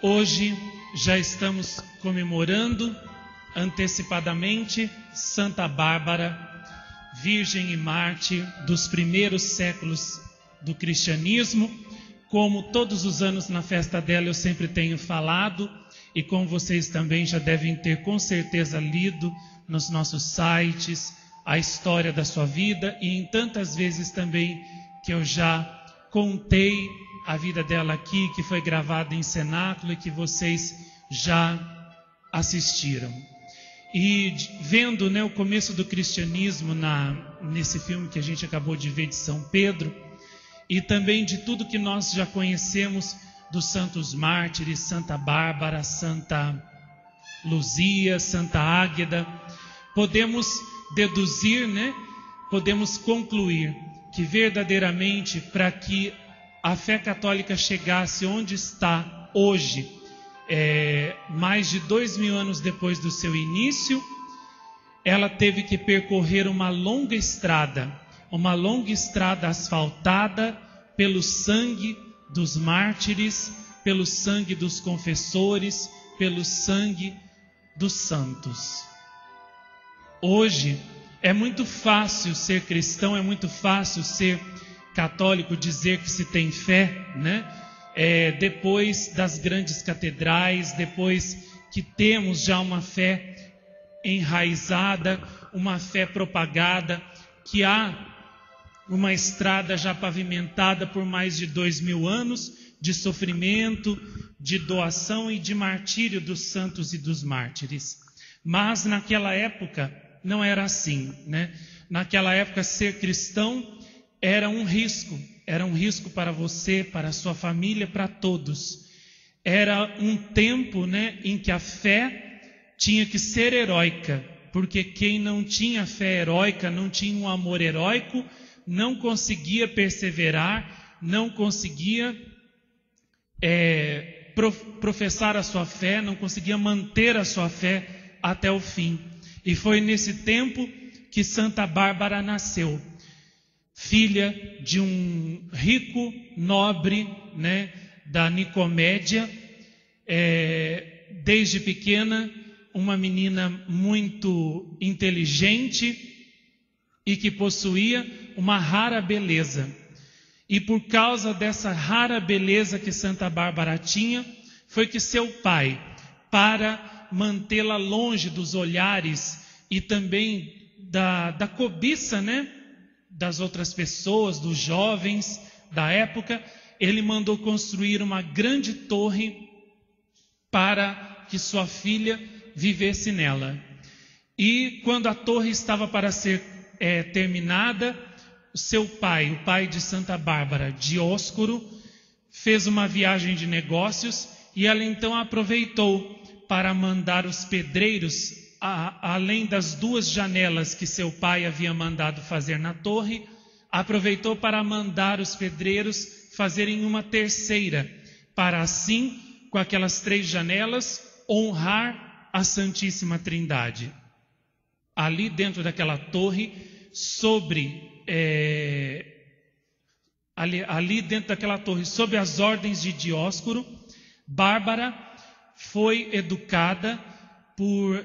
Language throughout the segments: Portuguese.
Hoje já estamos comemorando antecipadamente Santa Bárbara, Virgem e Mártir dos primeiros séculos do cristianismo. Como todos os anos na festa dela eu sempre tenho falado, e como vocês também já devem ter com certeza lido nos nossos sites a história da sua vida, e em tantas vezes também que eu já contei a vida dela aqui, que foi gravada em cenáculo e que vocês já assistiram. E vendo, o começo do cristianismo nesse filme que a gente acabou de ver de São Pedro, e também de tudo que nós já conhecemos dos santos mártires, Santa Bárbara, Santa Luzia, Santa Águeda, podemos deduzir, podemos concluir que verdadeiramente, para que a fé católica chegasse onde está hoje, mais de 2000 anos depois do seu início, ela teve que percorrer uma longa estrada asfaltada pelo sangue dos mártires, pelo sangue dos confessores, pelo sangue dos santos. Hoje é muito fácil ser cristão, é muito fácil ser católico, dizer que se tem fé, depois das grandes catedrais, depois que temos já uma fé enraizada, uma fé propagada, que há uma estrada já pavimentada por mais de 2000 anos de sofrimento, de doação e de martírio dos santos e dos mártires. Mas naquela época não era assim, Naquela época ser cristão era um risco para você, para a sua família, para todos. Era um tempo, em que a fé tinha que ser heróica, porque quem não tinha fé heróica, não tinha um amor heróico, não conseguia perseverar, não conseguia professar a sua fé, não conseguia manter a sua fé até o fim. E foi nesse tempo que Santa Bárbara nasceu, filha de um rico nobre, da Nicomédia, desde pequena, uma menina muito inteligente e que possuía uma rara beleza. E por causa dessa rara beleza que Santa Bárbara tinha, foi que seu pai, para mantê-la longe dos olhares e também da cobiça, das outras pessoas, dos jovens da época, ele mandou construir uma grande torre para que sua filha vivesse nela. E quando a torre estava para ser terminada, seu pai, o pai de Santa Bárbara, Dióscoro, fez uma viagem de negócios e ela então aproveitou para mandar os pedreiros, além das 2 janelas que seu pai havia mandado fazer na torre, aproveitou para mandar os pedreiros fazerem uma terceira, para assim, com aquelas 3 janelas, honrar a Santíssima Trindade. Ali dentro daquela torre, ali dentro daquela torre, sob as ordens de Dióscoro, Bárbara foi educada por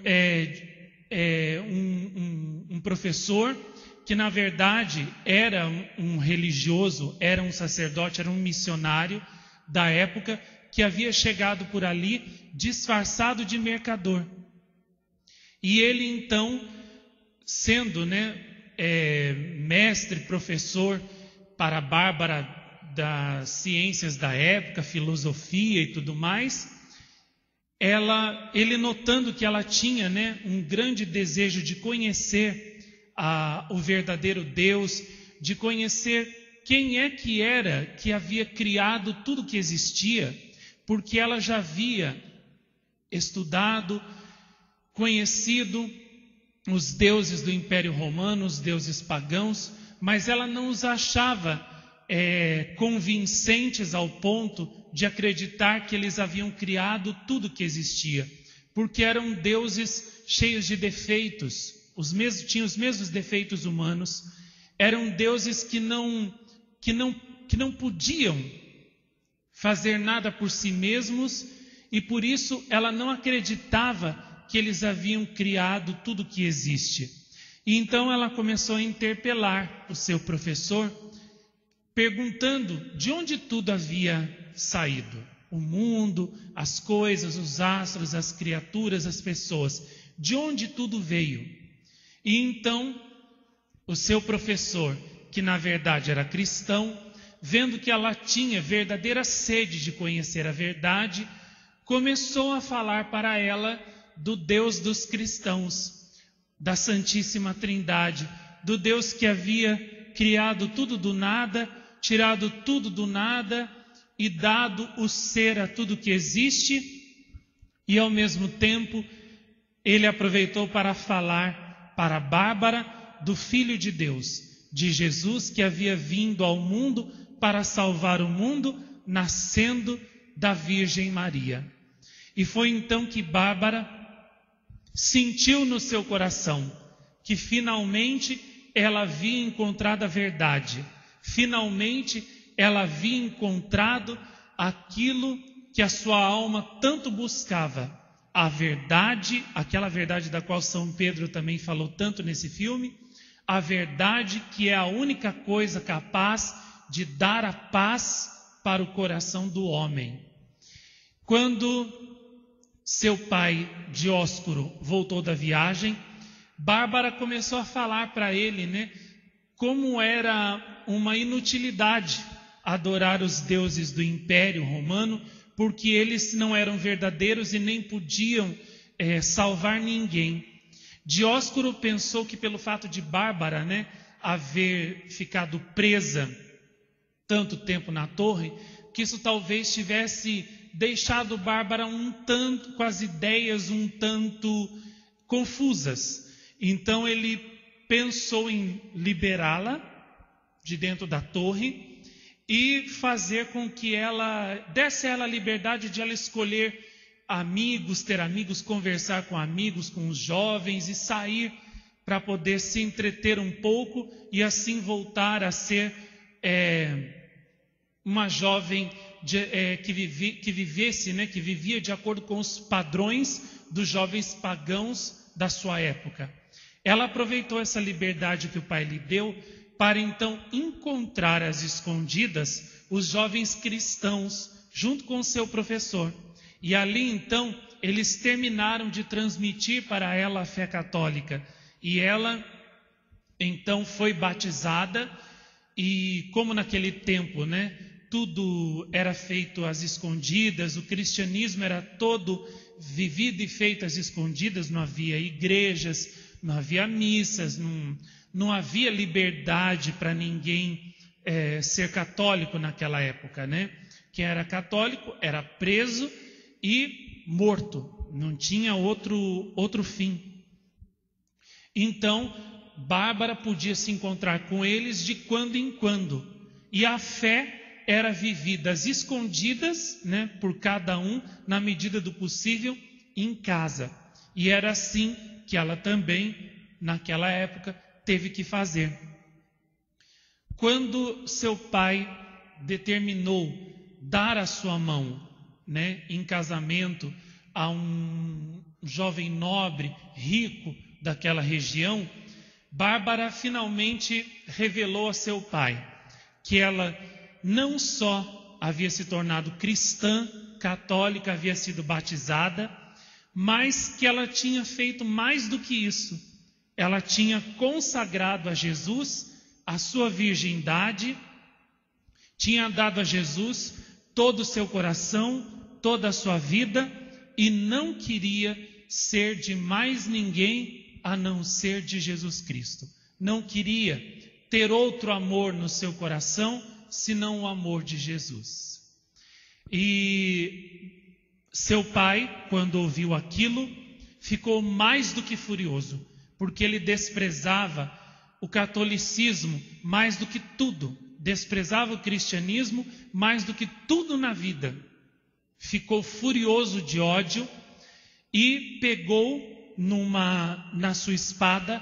um professor que na verdade era um religioso, era um sacerdote, era um missionário da época, que havia chegado por ali disfarçado de mercador. E ele então, sendo mestre, professor para Bárbara das ciências da época, filosofia e tudo mais, ele notando que ela tinha um grande desejo de conhecer o verdadeiro Deus, de conhecer quem é que era que havia criado tudo que existia, porque ela já havia estudado, conhecido os deuses do Império Romano, os deuses pagãos, mas ela não os achava convincentes ao ponto de acreditar que eles haviam criado tudo que existia, porque eram deuses cheios de defeitos, tinham os mesmos defeitos humanos, eram deuses que não podiam fazer nada por si mesmos e por isso ela não acreditava que eles haviam criado tudo que existe. E então ela começou a interpelar o seu professor, perguntando de onde tudo havia saído. O mundo, as coisas, os astros, as criaturas, as pessoas. De onde tudo veio? E então o seu professor, que na verdade era cristão, vendo que ela tinha verdadeira sede de conhecer a verdade, começou a falar para ela do Deus dos cristãos, da Santíssima Trindade, do Deus que havia criado tudo do nada, tirado tudo do nada e dado o ser a tudo que existe, e ao mesmo tempo ele aproveitou para falar para Bárbara do Filho de Deus, de Jesus que havia vindo ao mundo para salvar o mundo, nascendo da Virgem Maria. E foi então que Bárbara sentiu no seu coração que finalmente ela havia encontrado a verdade, finalmente ela havia encontrado aquilo que a sua alma tanto buscava, a verdade, aquela verdade da qual São Pedro também falou tanto nesse filme, a verdade que é a única coisa capaz de dar a paz para o coração do homem. Quando seu pai, Dióscoro, voltou da viagem, Bárbara começou a falar para ele, como era uma inutilidade adorar os deuses do Império Romano, porque eles não eram verdadeiros e nem podiam salvar ninguém. Dióscoro pensou que pelo fato de Bárbara, haver ficado presa tanto tempo na torre, que isso talvez tivesse deixado Bárbara com as ideias um tanto confusas. Então ele pensou em liberá-la de dentro da torre e fazer com que ela desse a ela a liberdade de ela escolher amigos, ter amigos, conversar com amigos, com os jovens e sair para poder se entreter um pouco e assim voltar a ser uma jovem que vivia de acordo com os padrões dos jovens pagãos da sua época. Ela aproveitou essa liberdade que o pai lhe deu para então encontrar às escondidas os jovens cristãos junto com o seu professor. E ali então eles terminaram de transmitir para ela a fé católica. E ela então foi batizada e como naquele tempo, tudo era feito às escondidas, o cristianismo era todo vivido e feito às escondidas, não havia igrejas, não havia missas, não havia liberdade para ninguém ser católico naquela época, Quem era católico era preso e morto, não tinha outro fim. Então, Bárbara podia se encontrar com eles de quando em quando, e a fé era vivida às escondidas, por cada um, na medida do possível, em casa. E era assim que ela também, naquela época, teve que fazer. Quando seu pai determinou dar a sua mão, em casamento a um jovem nobre, rico daquela região, Bárbara finalmente revelou a seu pai que ela não só havia se tornado cristã, católica, havia sido batizada, mas que ela tinha feito mais do que isso. Ela tinha consagrado a Jesus a sua virgindade, tinha dado a Jesus todo o seu coração, toda a sua vida, e não queria ser de mais ninguém a não ser de Jesus Cristo. Não queria ter outro amor no seu coração, senão o amor de Jesus. E seu pai, quando ouviu aquilo, ficou mais do que furioso, porque ele desprezava o catolicismo mais do que tudo, desprezava o cristianismo mais do que tudo na vida. Ficou furioso de ódio e pegou na sua espada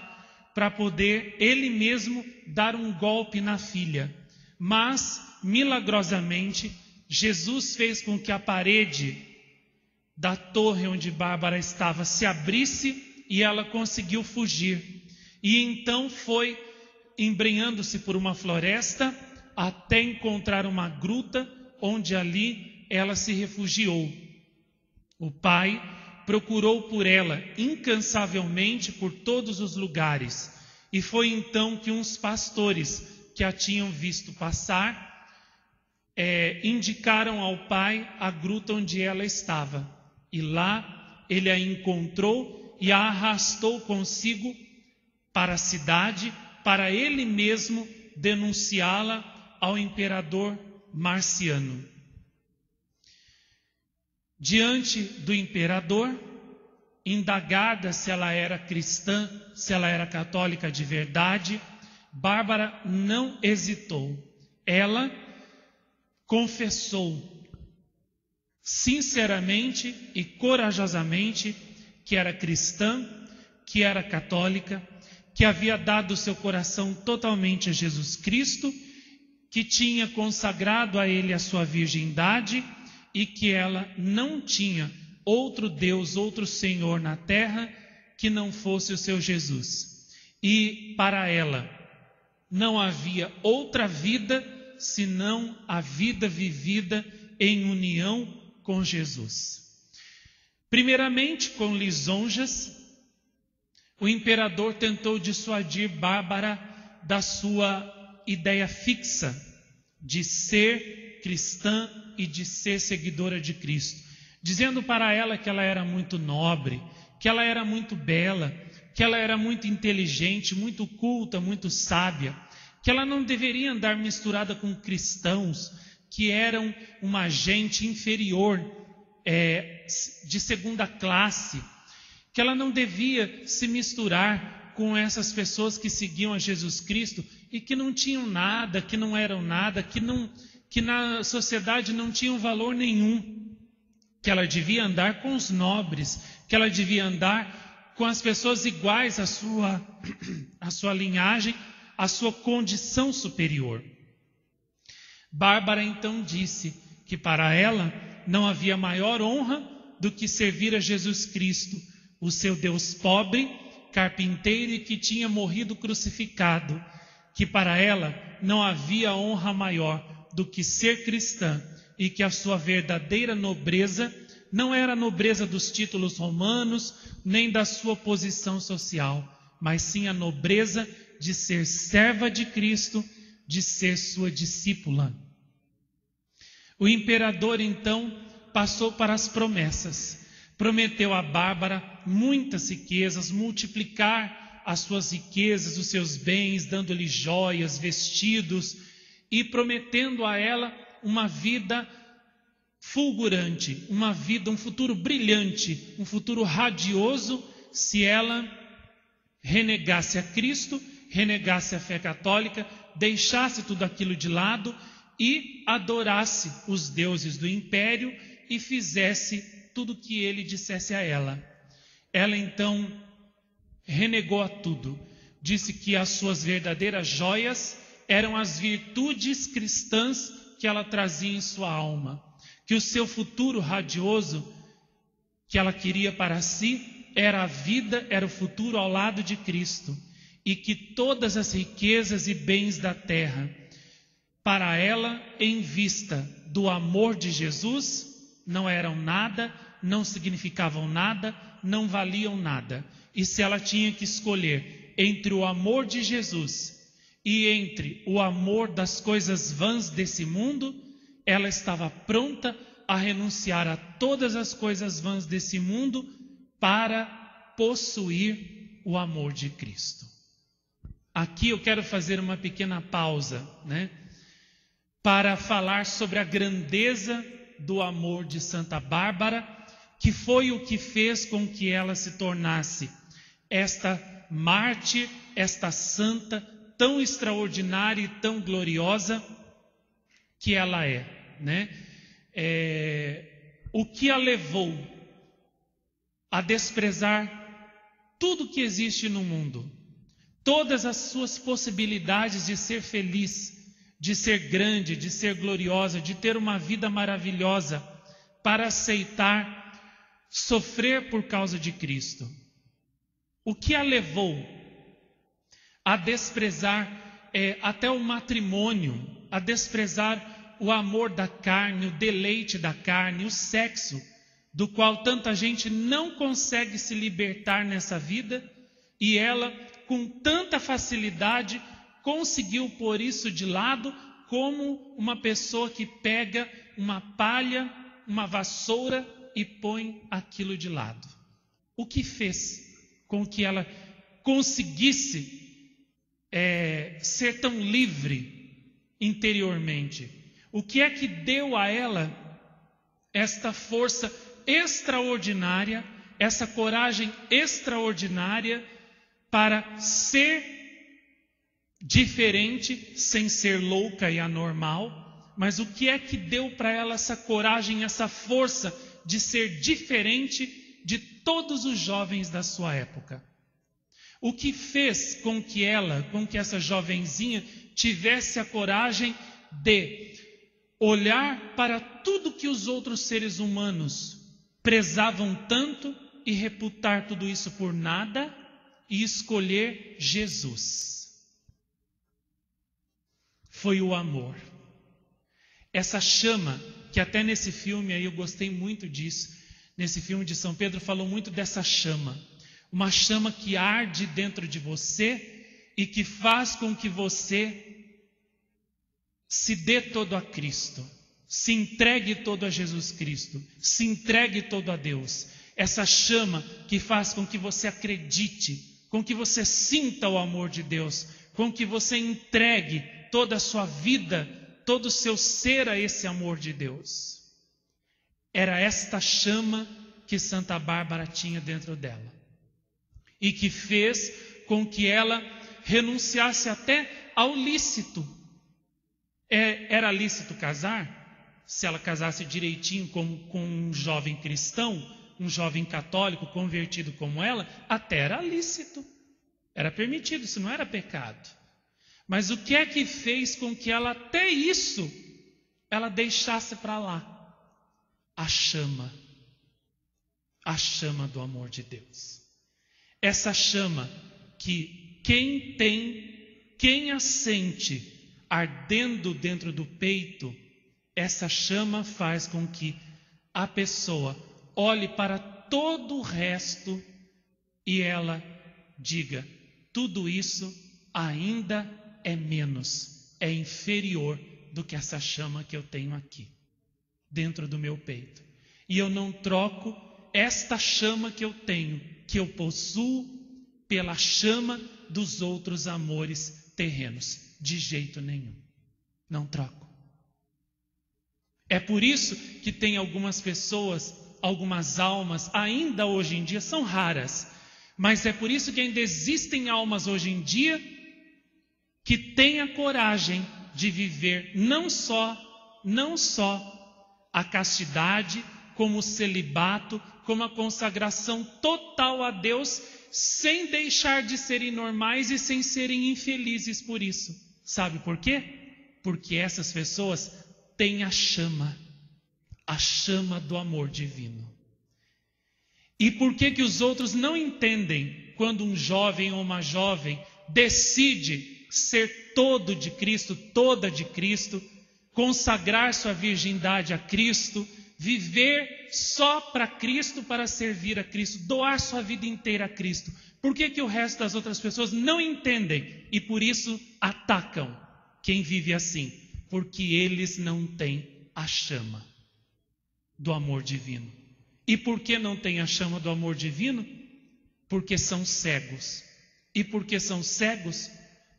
para poder ele mesmo dar um golpe na filha. Mas, milagrosamente, Jesus fez com que a parede da torre onde Bárbara estava se abrisse e ela conseguiu fugir. E então foi embrenhando-se por uma floresta até encontrar uma gruta onde ali ela se refugiou. O pai procurou por ela incansavelmente por todos os lugares. E foi então que uns pastores que a tinham visto passar indicaram ao pai a gruta onde ela estava. E lá ele a encontrou e a arrastou consigo para a cidade, para ele mesmo denunciá-la ao imperador Marciano. Diante do imperador, indagada se ela era cristã, se ela era católica de verdade, Bárbara não hesitou. Ela confessou sinceramente e corajosamente que era cristã, que era católica, que havia dado seu coração totalmente a Jesus Cristo, que tinha consagrado a Ele a sua virgindade e que ela não tinha outro Deus, outro Senhor na terra que não fosse o seu Jesus. E para ela não havia outra vida senão a vida vivida em união com Jesus. Primeiramente, com lisonjas, o imperador tentou dissuadir Bárbara da sua ideia fixa de ser cristã e de ser seguidora de Cristo, dizendo para ela que ela era muito nobre, que ela era muito bela, que ela era muito inteligente, muito culta, muito sábia, que ela não deveria andar misturada com cristãos que eram uma gente inferior, de segunda classe, que ela não devia se misturar com essas pessoas que seguiam a Jesus Cristo e que não tinham nada, que não eram nada, que na sociedade não tinham valor nenhum, que ela devia andar com os nobres, que ela devia andar com as pessoas iguais à sua linhagem, à sua condição superior. Bárbara então disse que para ela não havia maior honra do que servir a Jesus Cristo, o seu Deus pobre, carpinteiro e que tinha morrido crucificado, que para ela não havia honra maior do que ser cristã e que a sua verdadeira nobreza não era a nobreza dos títulos romanos nem da sua posição social, mas sim a nobreza de ser serva de Cristo, de ser sua discípula. O imperador então passou para as promessas. Prometeu a Bárbara muitas riquezas, multiplicar as suas riquezas, os seus bens, dando-lhe joias, vestidos e prometendo a ela uma vida fulgurante, uma vida, um futuro brilhante, um futuro radioso, se ela renegasse a Cristo, renegasse a fé católica, deixasse tudo aquilo de lado e adorasse os deuses do império e fizesse tudo o que ele dissesse a ela. Ela então renegou a tudo, disse que as suas verdadeiras joias eram as virtudes cristãs que ela trazia em sua alma, que o seu futuro radioso que ela queria para si era a vida, era o futuro ao lado de Cristo, e que todas as riquezas e bens da terra, para ela, em vista do amor de Jesus, não eram nada, não significavam nada, não valiam nada. E se ela tinha que escolher entre o amor de Jesus e entre o amor das coisas vãs desse mundo, ela estava pronta a renunciar a todas as coisas vãs desse mundo para possuir o amor de Cristo. Aqui eu quero fazer uma pequena pausa, para falar sobre a grandeza do amor de Santa Bárbara, que foi o que fez com que ela se tornasse esta mártir, esta santa, tão extraordinária e tão gloriosa que ela é, o que a levou a desprezar tudo que existe no mundo, todas as suas possibilidades de ser feliz, de ser grande, de ser gloriosa, de ter uma vida maravilhosa, para aceitar sofrer por causa de Cristo. O que a levou a desprezar até o matrimônio, a desprezar o amor da carne, o deleite da carne, o sexo, do qual tanta gente não consegue se libertar nessa vida, e ela, com tanta facilidade, conseguiu pôr isso de lado, como uma pessoa que pega uma palha, uma vassoura e põe aquilo de lado. O que fez com que ela conseguisse ser tão livre interiormente? O que é que deu a ela esta força extraordinária, essa coragem extraordinária para ser diferente, sem ser louca e anormal? Mas o que é que deu para ela essa coragem, essa força de ser diferente de todos os jovens da sua época? O que fez com que essa jovenzinha tivesse a coragem de olhar para tudo que os outros seres humanos prezavam tanto e reputar tudo isso por nada e escolher Jesus? Foi o amor. Essa chama, que até nesse filme aí eu gostei muito disso, nesse filme de São Pedro falou muito dessa chama. Uma chama que arde dentro de você e que faz com que você se dê todo a Cristo, se entregue todo a Jesus Cristo, se entregue todo a Deus. Essa chama que faz com que você acredite, com que você sinta o amor de Deus, com que você entregue toda a sua vida, todo o seu ser a esse amor de Deus. Era esta chama que Santa Bárbara tinha dentro dela e que fez com que ela renunciasse até ao lícito. Era lícito casar? Se ela casasse direitinho com um jovem cristão, um jovem católico convertido como ela, até era lícito, era permitido, isso não era pecado. Mas o que é que fez com que ela até isso ela deixasse para lá? A chama do amor de Deus. Essa chama que quem a sente ardendo dentro do peito, essa chama faz com que a pessoa olhe para todo o resto e ela diga: tudo isso ainda é menos, é inferior do que essa chama que eu tenho aqui, dentro do meu peito. E eu não troco esta chama que eu tenho, que eu possuo, pela chama dos outros amores terrenos. De jeito nenhum. Não troco. É por isso que tem algumas pessoas, algumas almas, ainda hoje em dia, são raras, mas é por isso que ainda existem almas hoje em dia que têm a coragem de viver não só a castidade, como o celibato, como a consagração total a Deus, sem deixar de serem normais e sem serem infelizes por isso. Sabe por quê? Porque essas pessoas têm a chama do amor divino. E por que os outros não entendem quando um jovem ou uma jovem decide ser todo de Cristo, toda de Cristo, consagrar sua virgindade a Cristo, viver só para Cristo, para servir a Cristo, doar sua vida inteira a Cristo? Por que o resto das outras pessoas não entendem e por isso atacam quem vive assim? Porque eles não têm a chama do amor divino. E por que não têm a chama do amor divino? Porque são cegos. E por que são cegos?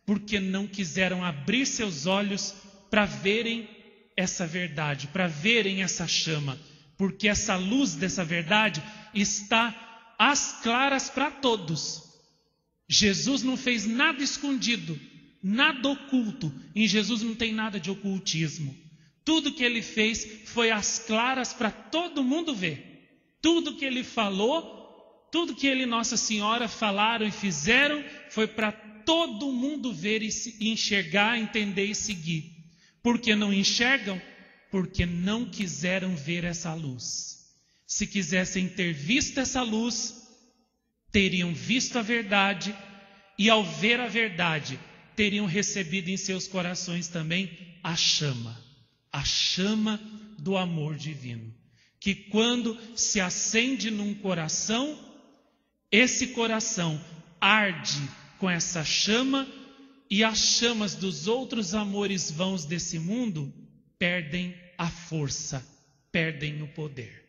Porque não quiseram abrir seus olhos para verem essa verdade, para verem essa chama. Porque essa luz dessa verdade está às claras para todos. Jesus não fez nada escondido, nada oculto. Em Jesus não tem nada de ocultismo. Tudo que ele fez foi às claras para todo mundo ver. Tudo que ele falou, tudo que ele e Nossa Senhora falaram e fizeram, foi para todo mundo ver e enxergar, entender e seguir. Por que não enxergam? Porque não quiseram ver essa luz. Se quisessem ter visto essa luz, teriam visto a verdade, e ao ver a verdade, teriam recebido em seus corações também a chama do amor divino, que quando se acende num coração, esse coração arde com essa chama, e as chamas dos outros amores vãos desse mundo perdem a força, perdem o poder.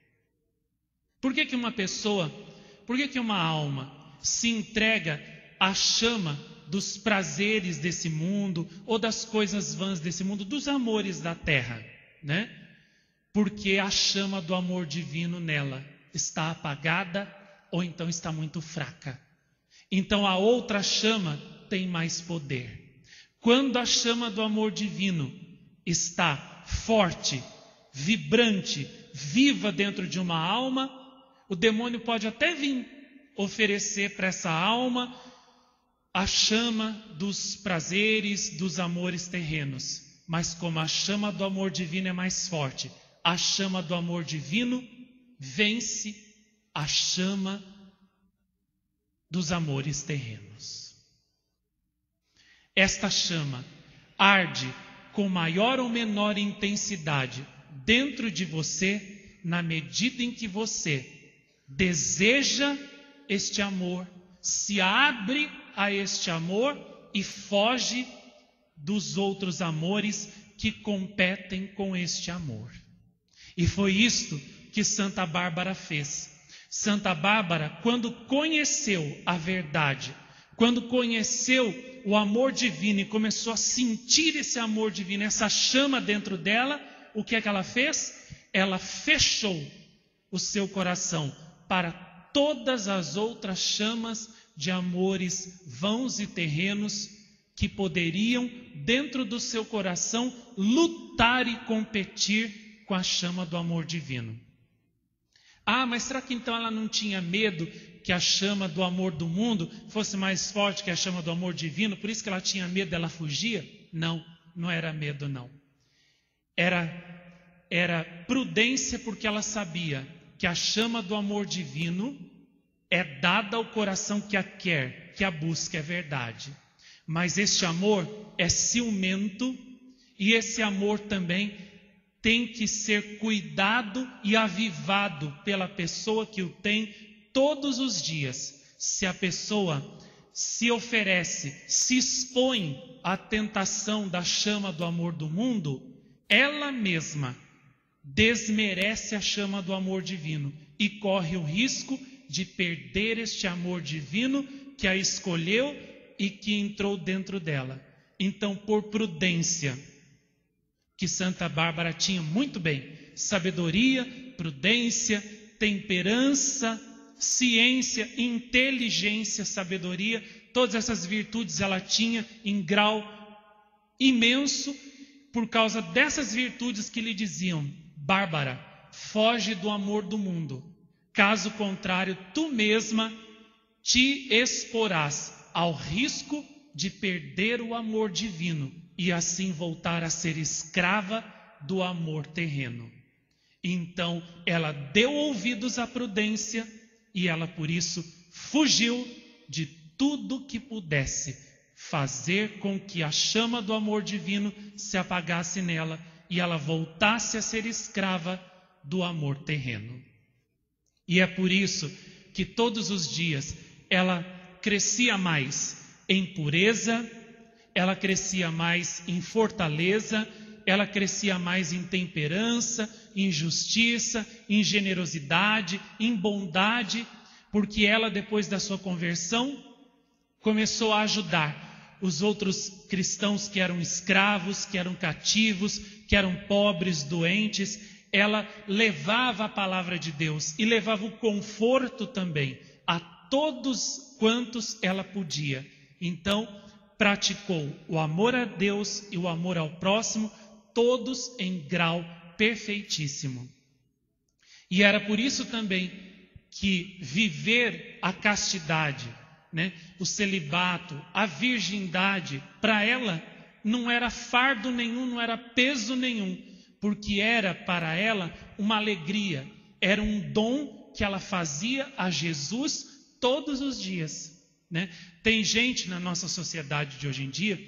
Por que uma alma se entrega à chama dos prazeres desse mundo, ou das coisas vãs desse mundo, dos amores da terra, né? Porque a chama do amor divino nela está apagada, ou então está muito fraca. Então a outra chama tem mais poder. Quando a chama do amor divino está forte, vibrante, viva dentro de uma alma, o demônio pode até vir oferecer para essa alma a chama dos prazeres, dos amores terrenos. Mas como a chama do amor divino é mais forte, a chama do amor divino vence a chama dos amores terrenos. Esta chama arde com maior ou menor intensidade dentro de você, na medida em que você deseja este amor, se abre a este amor e foge dos outros amores que competem com este amor. E foi isto que Santa Bárbara fez. Santa Bárbara, quando conheceu a verdade, quando conheceu o amor divino e começou a sentir esse amor divino, essa chama dentro dela, o que é que ela fez? Ela fechou o seu coração para todas as outras chamas de amores vãos e terrenos que poderiam, dentro do seu coração, lutar e competir com a chama do amor divino. Ah, mas será que então ela não tinha medo que a chama do amor do mundo fosse mais forte que a chama do amor divino? Por isso que ela tinha medo, ela fugia? Não, não era medo não. Era prudência, porque ela sabia que a chama do amor divino é dada ao coração que a quer, que a busca, é verdade. Mas este amor é ciumento, e esse amor também tem que ser cuidado e avivado pela pessoa que o tem todos os dias. Se a pessoa se oferece, se expõe à tentação da chama do amor do mundo, ela mesma desmerece a chama do amor divino e corre o risco de perder este amor divino que a escolheu e que entrou dentro dela. Então, por prudência, que Santa Bárbara tinha muito bem, sabedoria, prudência, temperança, ciência, inteligência, sabedoria, todas essas virtudes ela tinha em grau imenso, por causa dessas virtudes que lhe diziam: Bárbara, foge do amor do mundo, caso contrário, tu mesma te exporás ao risco de perder o amor divino e assim voltar a ser escrava do amor terreno. Então ela deu ouvidos à prudência e ela por isso fugiu de tudo que pudesse fazer com que a chama do amor divino se apagasse nela e ela voltasse a ser escrava do amor terreno. E é por isso que todos os dias ela crescia mais em pureza, ela crescia mais em fortaleza, ela crescia mais em temperança, em justiça, em generosidade, em bondade, porque ela, depois da sua conversão, começou a ajudar os outros cristãos que eram escravos, que eram cativos, que eram pobres, doentes. Ela levava a palavra de Deus e levava o conforto também a todos quantos ela podia. Então, praticou o amor a Deus e o amor ao próximo, todos em grau perfeitíssimo. E era por isso também que viver a castidade, o celibato, a virgindade, para ela não era fardo nenhum, não era peso nenhum, porque era para ela uma alegria, Era um dom que ela fazia a Jesus todos os dias, né? Tem gente na nossa sociedade de hoje em dia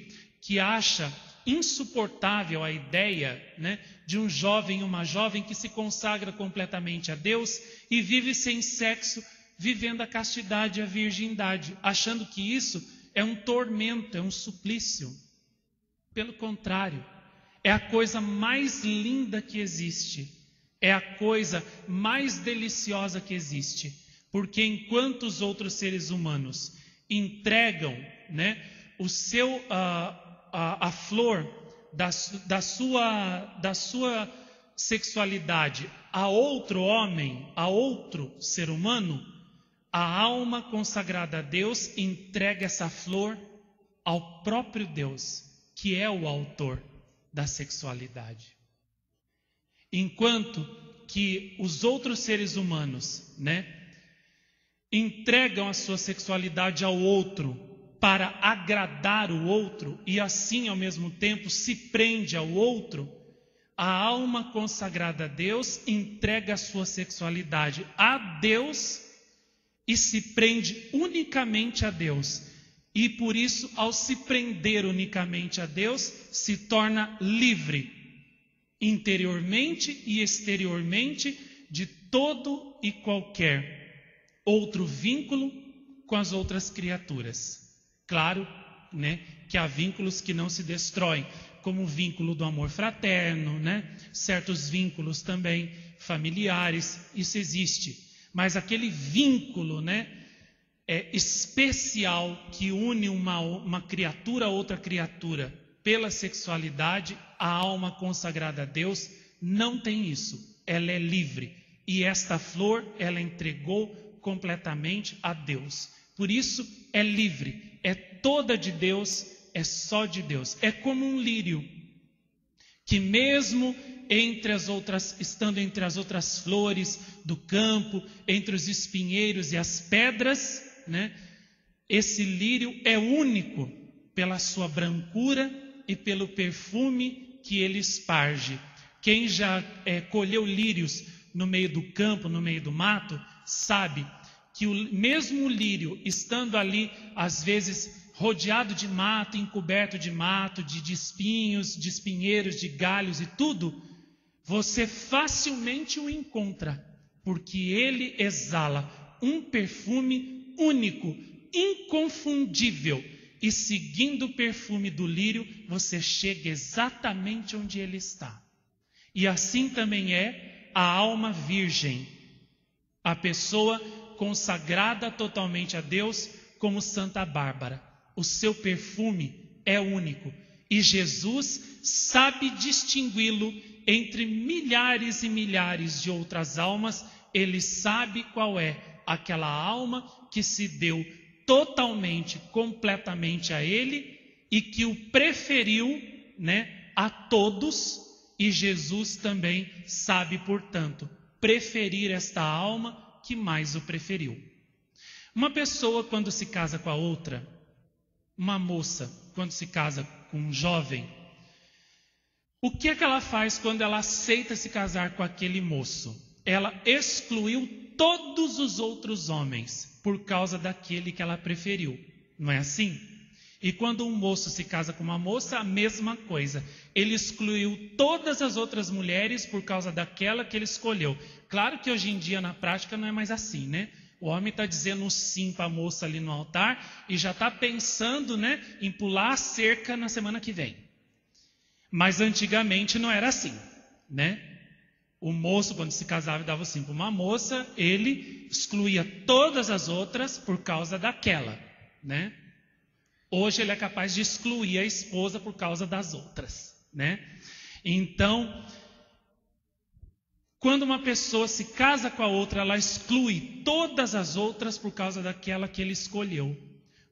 que acha insuportável a ideia, né, de um jovem, uma jovem que se consagra completamente a Deus e vive sem sexo, vivendo a castidade e a virgindade, achando que isso é um tormento, é um suplício. Pelo contrário, é a coisa mais linda que existe, é a coisa mais deliciosa que existe, porque enquanto os outros seres humanos entregam, né, o seu a flor da sua sexualidade a outro homem, a outro ser humano, a alma consagrada a Deus entrega essa flor ao próprio Deus, que é o autor da sexualidade. Enquanto que os outros seres humanos, né, entregam a sua sexualidade ao outro para agradar o outro e assim ao mesmo tempo se prende ao outro, a alma consagrada a Deus entrega a sua sexualidade a Deus e se prende unicamente a Deus. E por isso, ao se prender unicamente a Deus, se torna livre, interiormente e exteriormente, de todo e qualquer outro vínculo com as outras criaturas. Claro, né, que há vínculos que não se destroem, como o vínculo do amor fraterno, né, certos vínculos também familiares, isso existe. Mas aquele vínculo, né, especial que une uma criatura a outra criatura pela sexualidade, a alma consagrada a Deus não tem isso. Ela é livre. E esta flor, ela entregou completamente a Deus. Por isso, é livre. É toda de Deus, é só de Deus. É como um lírio, que mesmo estando entre as outras flores do campo, entre os espinheiros e as pedras, né, esse lírio é único pela sua brancura e pelo perfume que ele esparge. Quem já colheu lírios no meio do campo, no meio do mato, sabe que mesmo o lírio, estando ali, às vezes, rodeado de mato, encoberto de mato, de espinhos, de espinheiros, de galhos e tudo, você facilmente o encontra, porque ele exala um perfume único, inconfundível, e seguindo o perfume do lírio, você chega exatamente onde ele está. E assim também é a alma virgem, a pessoa consagrada totalmente a Deus, como Santa Bárbara. O seu perfume é único e Jesus sabe distingui-lo entre milhares e milhares de outras almas. Ele sabe qual é aquela alma que se deu totalmente, completamente a Ele e que o preferiu, né, a todos. E Jesus também sabe, portanto, preferir esta alma que mais o preferiu. Uma pessoa, quando se casa com a outra, uma moça, quando se casa com um jovem, o que é que ela faz quando ela aceita se casar com aquele moço? Ela excluiu todos os outros homens por causa daquele que ela preferiu. Não é assim? E quando um moço se casa com uma moça, a mesma coisa. Ele excluiu todas as outras mulheres por causa daquela que ele escolheu. Claro que hoje em dia, na prática, não é mais assim, né? O homem está dizendo um sim para a moça ali no altar e já está pensando, né, em pular a cerca na semana que vem. Mas antigamente não era assim, né? O moço, quando se casava e dava sim para uma moça, ele excluía todas as outras por causa daquela, né? Hoje ele é capaz de excluir a esposa por causa das outras, né? Então, quando uma pessoa se casa com a outra, ela exclui todas as outras por causa daquela que ele escolheu.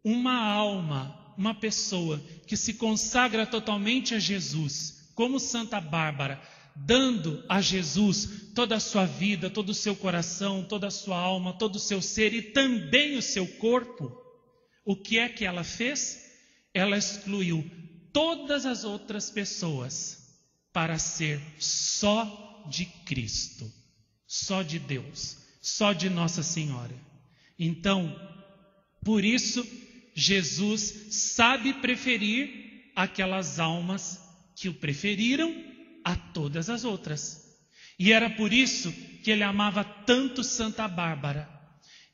Uma alma, uma pessoa que se consagra totalmente a Jesus, como Santa Bárbara, dando a Jesus toda a sua vida, todo o seu coração, toda a sua alma, todo o seu ser e também o seu corpo, o que é que ela fez? Ela excluiu todas as outras pessoas para ser só de Cristo. só de Deus, só de Nossa Senhora. Então, por isso, Jesus sabe preferir aquelas almas que o preferiram a todas as outras. E era por isso que ele amava tanto Santa Bárbara.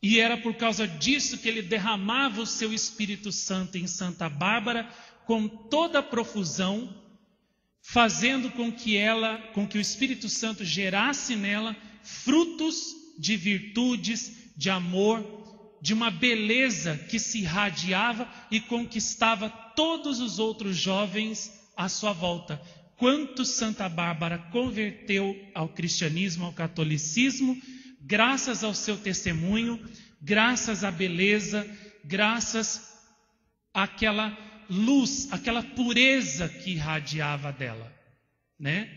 E era por causa disso que ele derramava o seu Espírito Santo em Santa Bárbara com toda a profusão, fazendo com que o Espírito Santo gerasse nela frutos de virtudes, de amor, de uma beleza que se irradiava e conquistava todos os outros jovens à sua volta. Quanto Santa Bárbara converteu ao cristianismo, ao catolicismo, graças ao seu testemunho, graças à beleza, graças àquela luz, aquela pureza que irradiava dela, né?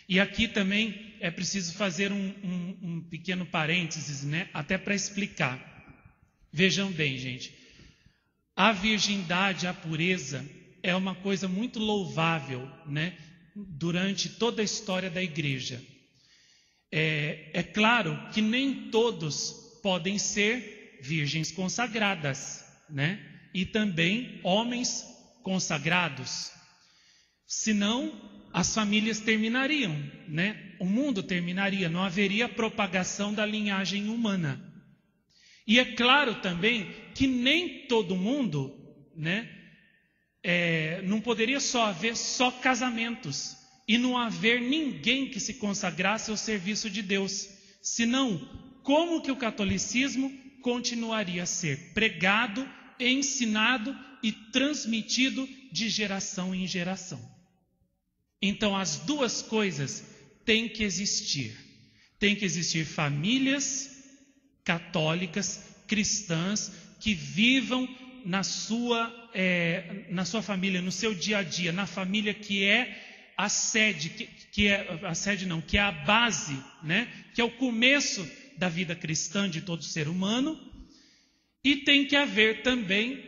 E aqui também é preciso fazer um pequeno parênteses, né? Até para explicar. Vejam bem, gente, a virgindade, a pureza é uma coisa muito louvável, né? Durante toda a história da igreja. É claro que nem todos podem ser virgens consagradas, né? E também homens consagrados. Senão as famílias terminariam, né? O mundo terminaria, não haveria propagação da linhagem humana. E é claro também que nem todo mundo, né? Não poderia só haver só casamentos e não haver ninguém que se consagrasse ao serviço de Deus. Senão, como que o catolicismo continuaria a ser pregado, ensinado e transmitido de geração em geração? Então, as duas coisas têm que existir. Tem que existir famílias católicas, cristãs, que vivam na sua família, no seu dia a dia, na família que é a sede, que é a base, né? Que é o começo da vida cristã de todo ser humano. E tem que haver também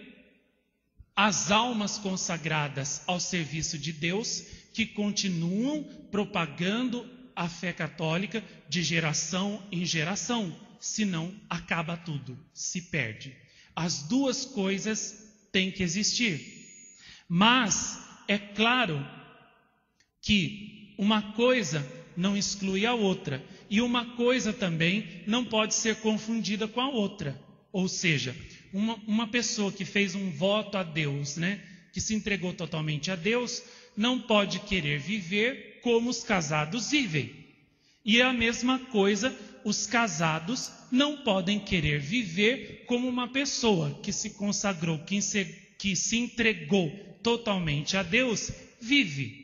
as almas consagradas ao serviço de Deus, que continuam propagando a fé católica de geração em geração, senão acaba tudo, se perde. As duas coisas têm que existir. Mas é claro que uma coisa não exclui a outra, e uma coisa também não pode ser confundida com a outra. Ou seja, uma pessoa que fez um voto a Deus, né, que se entregou totalmente a Deus, não pode querer viver como os casados vivem. E é a mesma coisa, os casados não podem querer viver como uma pessoa que se consagrou, que se entregou totalmente a Deus, vive.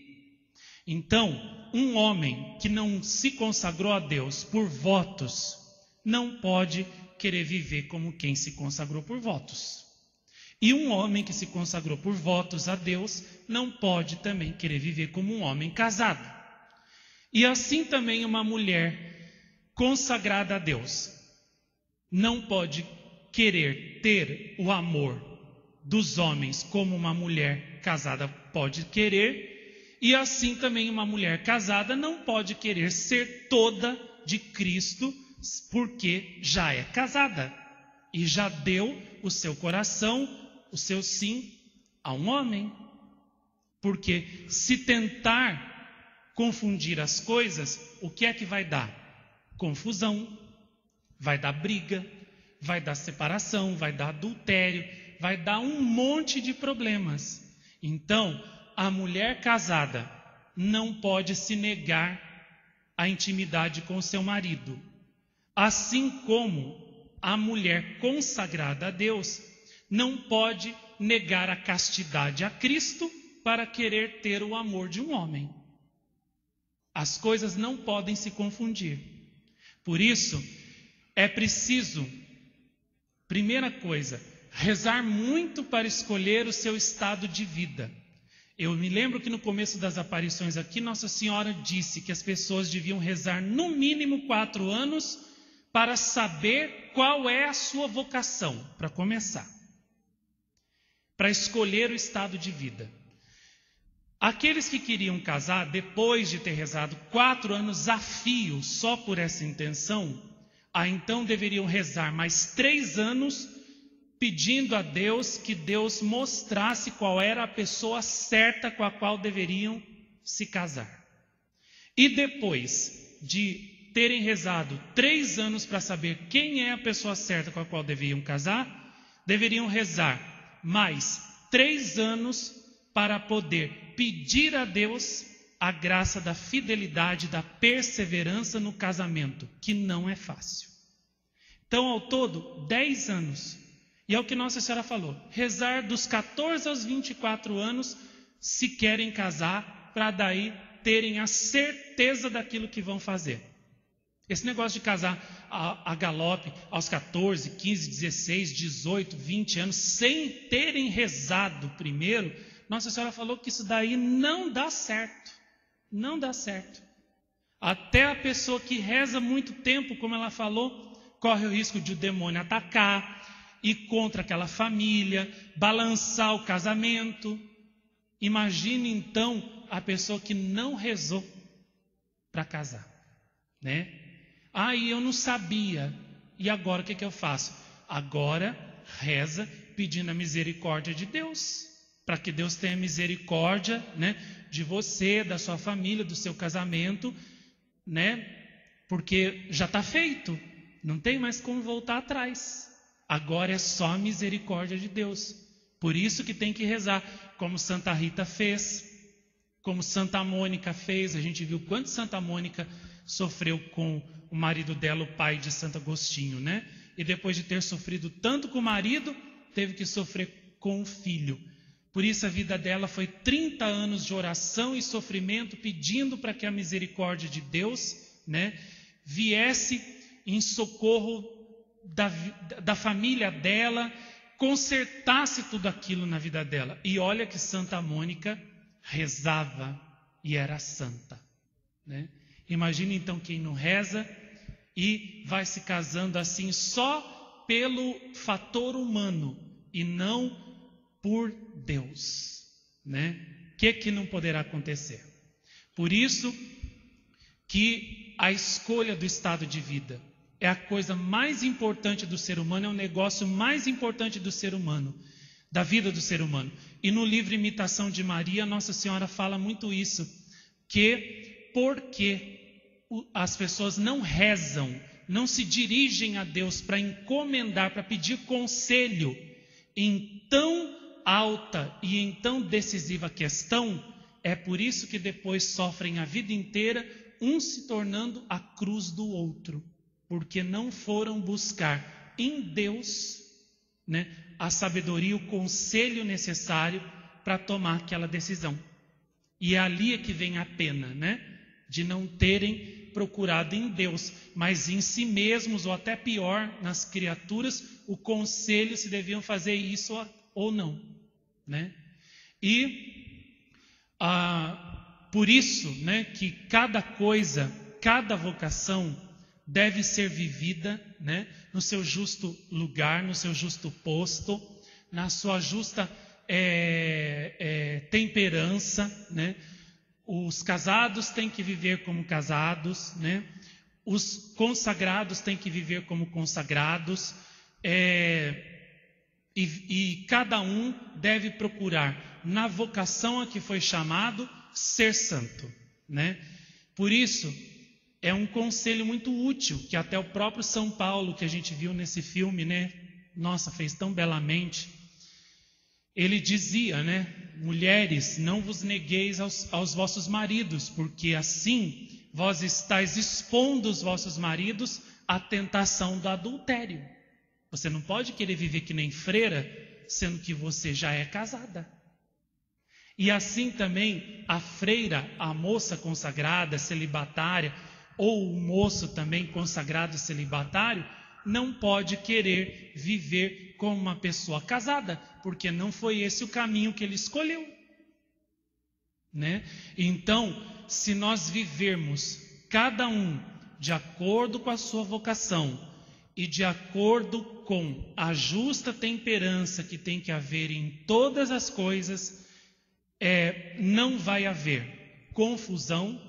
Então, um homem que não se consagrou a Deus por votos, não pode querer viver como quem se consagrou por votos. E um homem que se consagrou por votos a Deus, não pode também querer viver como um homem casado. E assim também uma mulher consagrada a Deus não pode querer ter o amor dos homens como uma mulher casada pode querer, e assim também uma mulher casada não pode querer ser toda de Cristo, porque já é casada e já deu o seu coração, o seu sim a um homem. Porque se tentar confundir as coisas, o que é que vai dar? Confusão, vai dar briga, vai dar separação, vai dar adultério, vai dar um monte de problemas. Então, a mulher casada não pode se negar à intimidade com seu marido. Assim como a mulher consagrada a Deus não pode negar a castidade a Cristo para querer ter o amor de um homem. As coisas não podem se confundir. Por isso, é preciso, primeira coisa, rezar muito para escolher o seu estado de vida. Eu me lembro que no começo das aparições aqui, Nossa Senhora disse que as pessoas deviam rezar no mínimo 4 anos para saber qual é a sua vocação, para começar. Para escolher o estado de vida. Aqueles que queriam casar, depois de ter rezado 4 anos a fio só por essa intenção, então deveriam rezar mais 3 anos pedindo a Deus que Deus mostrasse qual era a pessoa certa com a qual deveriam se casar. E depois de terem rezado 3 anos para saber quem é a pessoa certa com a qual deveriam casar, deveriam rezar mais 3 anos para poder pedir a Deus a graça da fidelidade, da perseverança no casamento, que não é fácil. Então, ao todo, 10 anos. E é o que Nossa Senhora falou, rezar dos 14 aos 24 anos se querem casar, para daí terem a certeza daquilo que vão fazer. Esse negócio de casar a galope aos 14, 15, 16, 18, 20 anos, sem terem rezado primeiro, Nossa Senhora falou que isso daí não dá certo. Não dá certo. Até a pessoa que reza muito tempo, como ela falou, corre o risco de o demônio atacar, ir contra aquela família, balançar o casamento. Imagine então a pessoa que não rezou para casar, né? E eu não sabia. E agora o que eu faço? Agora reza pedindo a misericórdia de Deus, para que Deus tenha misericórdia, né, de você, da sua família, do seu casamento, né? Porque já está feito, não tem mais como voltar atrás. Agora é só a misericórdia de Deus. Por isso que tem que rezar, como Santa Rita fez, como Santa Mônica fez. A gente viu quanto Santa Mônica sofreu com o marido dela, o pai de Santo Agostinho, né? E depois de ter sofrido tanto com o marido, teve que sofrer com o filho. Por isso a vida dela foi 30 anos de oração e sofrimento, pedindo para que a misericórdia de Deus, né, viesse em socorro da família dela, consertasse tudo aquilo na vida dela. E olha que Santa Mônica rezava e era santa, né? Imagine então quem não reza e vai se casando assim só pelo fator humano e não por Deus, né? Que não poderá acontecer? Por isso que a escolha do estado de vida é a coisa mais importante do ser humano, é o negócio mais importante do ser humano, da vida do ser humano. E no livro Imitação de Maria, Nossa Senhora fala muito isso, que porque as pessoas não rezam, não se dirigem a Deus para encomendar, para pedir conselho em tão alta e em tão decisiva questão, é por isso que depois sofrem a vida inteira, um se tornando a cruz do outro, porque não foram buscar em Deus, né, a sabedoria, o conselho necessário para tomar aquela decisão. E é ali que vem a pena, né, de não terem procurado em Deus, mas em si mesmos, ou até pior, nas criaturas, o conselho se deviam fazer isso ou não, né? E por isso, né, que cada coisa, cada vocação deve ser vivida, né, no seu justo lugar, no seu justo posto, na sua justa temperança, né? Os casados têm que viver como casados, né? Os consagrados têm que viver como consagrados, e cada um deve procurar, na vocação a que foi chamado, ser santo, né? Por isso, é um conselho muito útil, que até o próprio São Paulo, que a gente viu nesse filme, né? Nossa, fez tão belamente. Ele dizia, né? Mulheres, não vos negueis aos vossos maridos, porque assim vós estáis expondo os vossos maridos à tentação do adultério. Você não pode querer viver que nem freira, sendo que você já é casada. E assim também a freira, a moça consagrada, celibatária, ou o moço também consagrado celibatário, não pode querer viver como uma pessoa casada, porque não foi esse o caminho que ele escolheu, né? Então, se nós vivermos cada um de acordo com a sua vocação e de acordo com a justa temperança que tem que haver em todas as coisas, não vai haver confusão,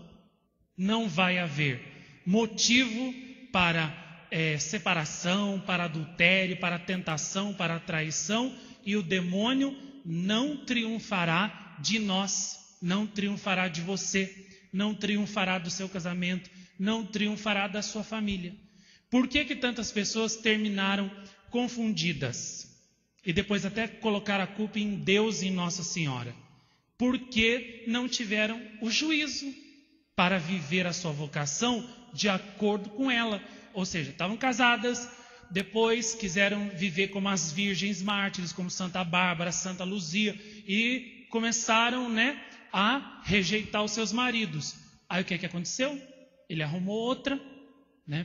não vai haver motivo para separação, para adultério, para tentação, para traição, e o demônio não triunfará de nós, não triunfará de você, não triunfará do seu casamento, não triunfará da sua família. Por que tantas pessoas terminaram confundidas? E depois até colocar a culpa em Deus e em Nossa Senhora. Porque não tiveram o juízo para viver a sua vocação de acordo com ela. Ou seja, estavam casadas, depois quiseram viver como as virgens mártires, como Santa Bárbara, Santa Luzia, e começaram, a rejeitar os seus maridos. Aí o que aconteceu? Ele arrumou outra,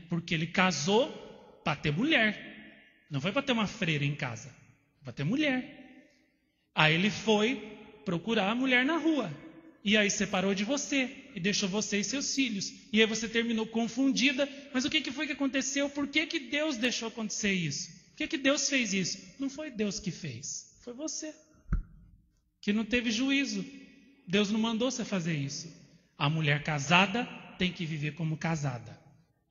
porque ele casou para ter mulher. Não foi para ter uma freira em casa, para ter mulher. Aí ele foi procurar a mulher na rua. E aí separou de você e deixou você e seus filhos. E aí você terminou confundida. Mas o que foi que aconteceu? Por que Deus deixou acontecer isso? Por que Deus fez isso? Não foi Deus que fez, foi você que não teve juízo. Deus não mandou você fazer isso. A mulher casada tem que viver como casada.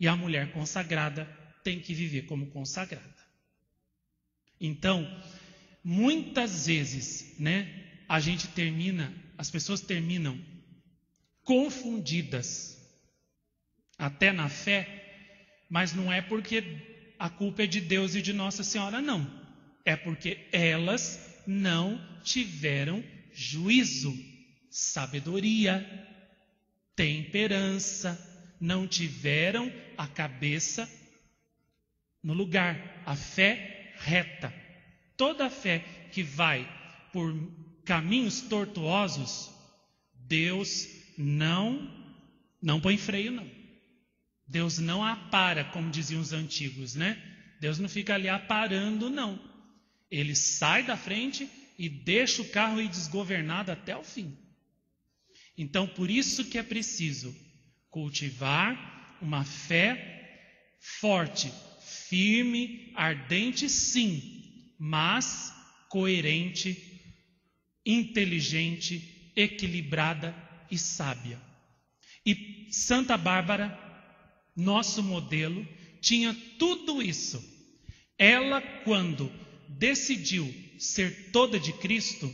E a mulher consagrada tem que viver como consagrada. Então, muitas vezes, as pessoas terminam confundidas, até na fé, mas não é porque a culpa é de Deus e de Nossa Senhora, não. É porque elas não tiveram juízo, sabedoria, temperança, não tiveram a cabeça no lugar, a fé reta. Toda fé que vai por caminhos tortuosos, Deus não põe freio, não. Deus não apara, como diziam os antigos, Deus não fica ali aparando, não. Ele sai da frente e deixa o carro ir desgovernado até o fim. Então, por isso que é preciso cultivar uma fé forte, firme, ardente, sim, mas coerente, inteligente, equilibrada e sábia. E Santa Bárbara, nosso modelo, tinha tudo isso. Ela, quando decidiu ser toda de Cristo,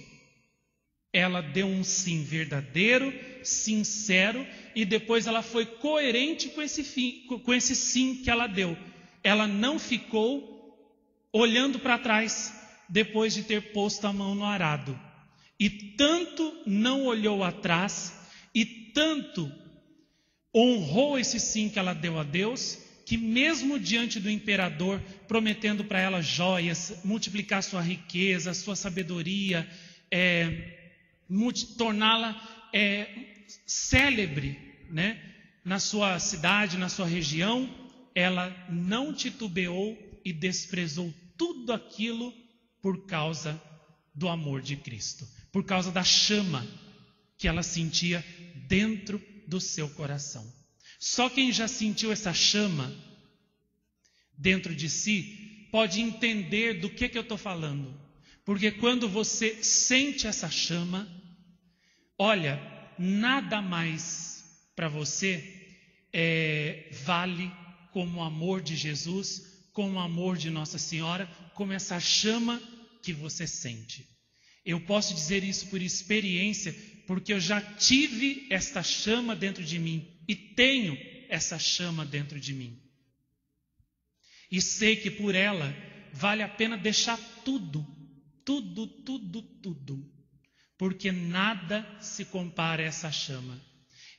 ela deu um sim verdadeiro, sincero, e depois ela foi coerente com esse sim que ela deu. Ela não ficou olhando para trás depois de ter posto a mão no arado. E tanto não olhou atrás, e tanto honrou esse sim que ela deu a Deus, que mesmo diante do imperador, prometendo para ela joias, multiplicar sua riqueza, sua sabedoria, torná-la célebre, na sua cidade, na sua região, ela não titubeou e desprezou tudo aquilo por causa do amor de Cristo, por causa da chama que ela sentia dentro do seu coração. Só quem já sentiu essa chama dentro de si pode entender do que eu estou falando. Porque quando você sente essa chama, olha, nada mais para você vale como o amor de Jesus, como o amor de Nossa Senhora, como essa chama que você sente. Eu posso dizer isso por experiência, porque eu já tive esta chama dentro de mim e tenho essa chama dentro de mim. E sei que por ela vale a pena deixar tudo, porque nada se compara a essa chama.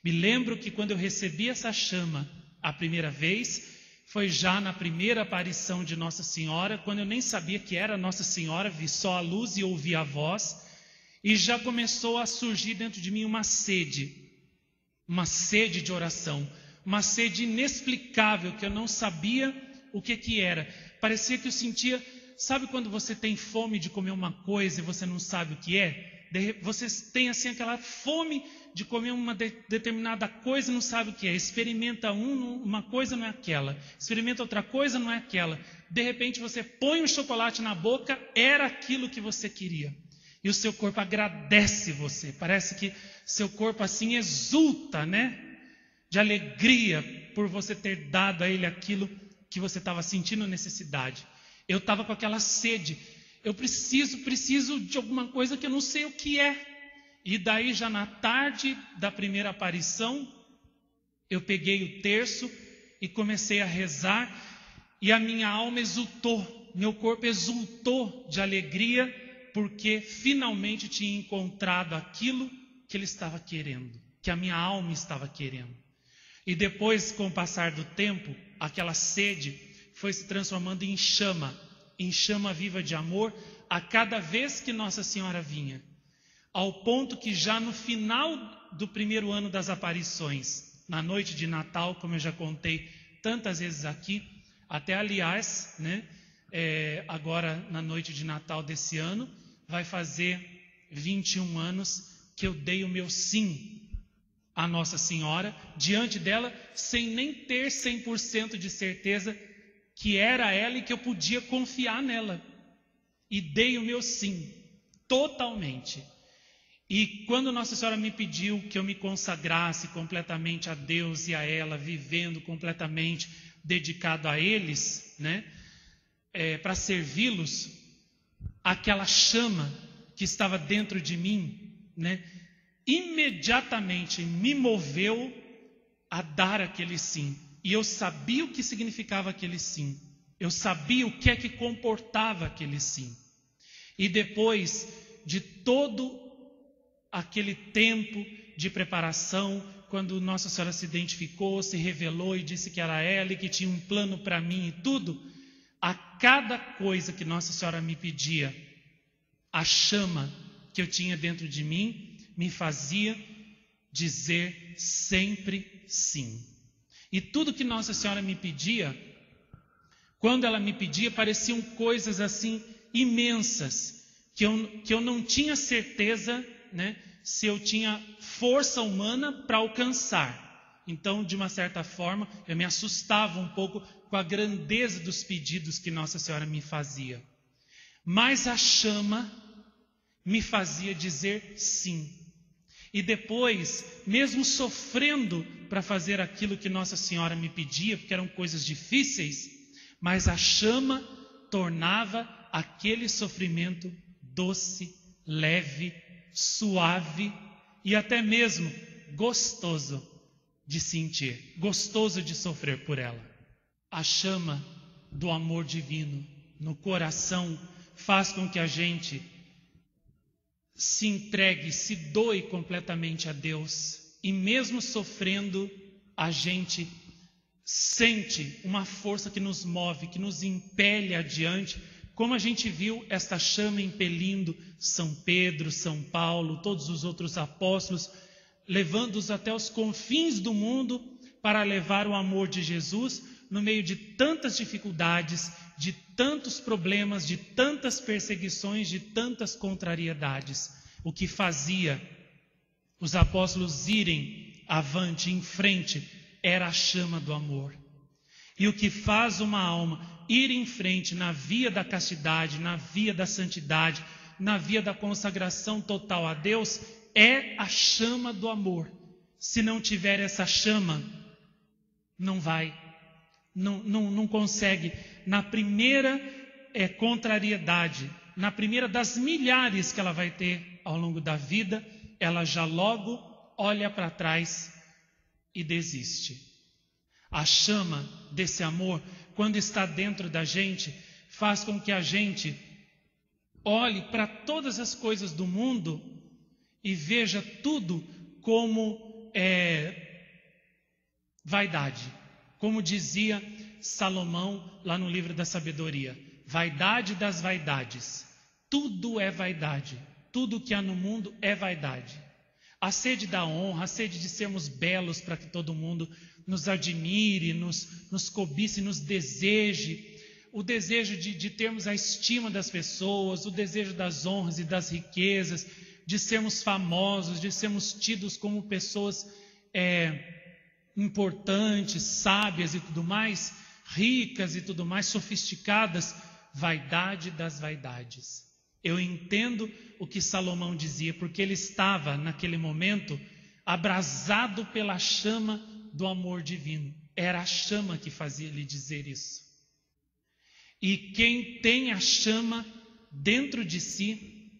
Me lembro que quando eu recebi essa chama a primeira vez, foi já na primeira aparição de Nossa Senhora, quando eu nem sabia que era Nossa Senhora, vi só a luz e ouvi a voz, e já começou a surgir dentro de mim uma sede de oração, uma sede inexplicável, que eu não sabia o que era. Parecia que eu sentia, sabe quando você tem fome de comer uma coisa e você não sabe o que é? Você tem assim aquela fome de comer uma determinada coisa e não sabe o que é. Experimenta uma coisa, não é aquela. Experimenta outra coisa, não é aquela. De repente você põe um chocolate na boca, era aquilo que você queria. E o seu corpo agradece você. Parece que seu corpo assim exulta, né? De alegria por você ter dado a ele aquilo que você estava sentindo necessidade. Eu estava com aquela sede. Eu preciso de alguma coisa que eu não sei o que é. E daí já na tarde da primeira aparição, eu peguei o terço e comecei a rezar. E a minha alma exultou, meu corpo exultou de alegria, porque finalmente tinha encontrado aquilo que ele estava querendo, que a minha alma estava querendo. E depois, com o passar do tempo, aquela sede foi se transformando em chama viva de amor, a cada vez que Nossa Senhora vinha. Ao ponto que já no final do primeiro ano das aparições, na noite de Natal, como eu já contei tantas vezes aqui, até aliás, né, agora na noite de Natal desse ano, vai fazer 21 anos que eu dei o meu sim à Nossa Senhora, diante dela, sem nem ter 100% de certeza que era ela e que eu podia confiar nela. E dei o meu sim, totalmente. E quando Nossa Senhora me pediu que eu me consagrasse completamente a Deus e a ela, vivendo completamente dedicado a eles, né, para servi-los, aquela chama que estava dentro de mim, né, imediatamente me moveu a dar aquele sim. E eu sabia o que significava aquele sim. Eu sabia o que é que comportava aquele sim. E depois de todo aquele tempo de preparação, quando Nossa Senhora se identificou, se revelou e disse que era ela e que tinha um plano para mim e tudo, a cada coisa que Nossa Senhora me pedia, a chama que eu tinha dentro de mim me fazia dizer sempre sim. E tudo que Nossa Senhora me pedia, quando ela me pedia, pareciam coisas assim imensas, que eu não tinha certeza, né, se eu tinha força humana para alcançar. Então, de uma certa forma, eu me assustava um pouco com a grandeza dos pedidos que Nossa Senhora me fazia. Mas a chama me fazia dizer sim. E depois, mesmo sofrendo para fazer aquilo que Nossa Senhora me pedia, porque eram coisas difíceis, mas a chama tornava aquele sofrimento doce, leve, suave e até mesmo gostoso de sentir, gostoso de sofrer por ela. A chama do amor divino no coração faz com que a gente se entregue, se doe completamente a Deus. E mesmo sofrendo, a gente sente uma força que nos move, que nos impele adiante, como a gente viu esta chama impelindo São Pedro, São Paulo, todos os outros apóstolos, levando-os até os confins do mundo para levar o amor de Jesus no meio de tantas dificuldades, de tantos problemas, de tantas perseguições, de tantas contrariedades. O que fazia os apóstolos irem avante, em frente, era a chama do amor. E o que faz uma alma ir em frente na via da castidade, na via da santidade, na via da consagração total a Deus, é a chama do amor. Se não tiver essa chama, não vai, não consegue. Na primeira contrariedade, na primeira das milhares que ela vai ter ao longo da vida, ela já logo olha para trás e desiste. A chama desse amor, quando está dentro da gente, faz com que a gente olhe para todas as coisas do mundo e veja tudo como vaidade. Como dizia Salomão lá no livro da sabedoria, vaidade das vaidades. Tudo é vaidade. Tudo que há no mundo é vaidade. A sede da honra, a sede de sermos belos para que todo mundo nos admire, nos cobice, nos deseje. O desejo de termos a estima das pessoas, o desejo das honras e das riquezas, de sermos famosos, de sermos tidos como pessoas importantes, sábias e tudo mais, ricas e tudo mais, sofisticadas. Vaidade das vaidades. Eu entendo o que Salomão dizia, porque ele estava, naquele momento, abrasado pela chama do amor divino. Era a chama que fazia ele dizer isso. E quem tem a chama dentro de si,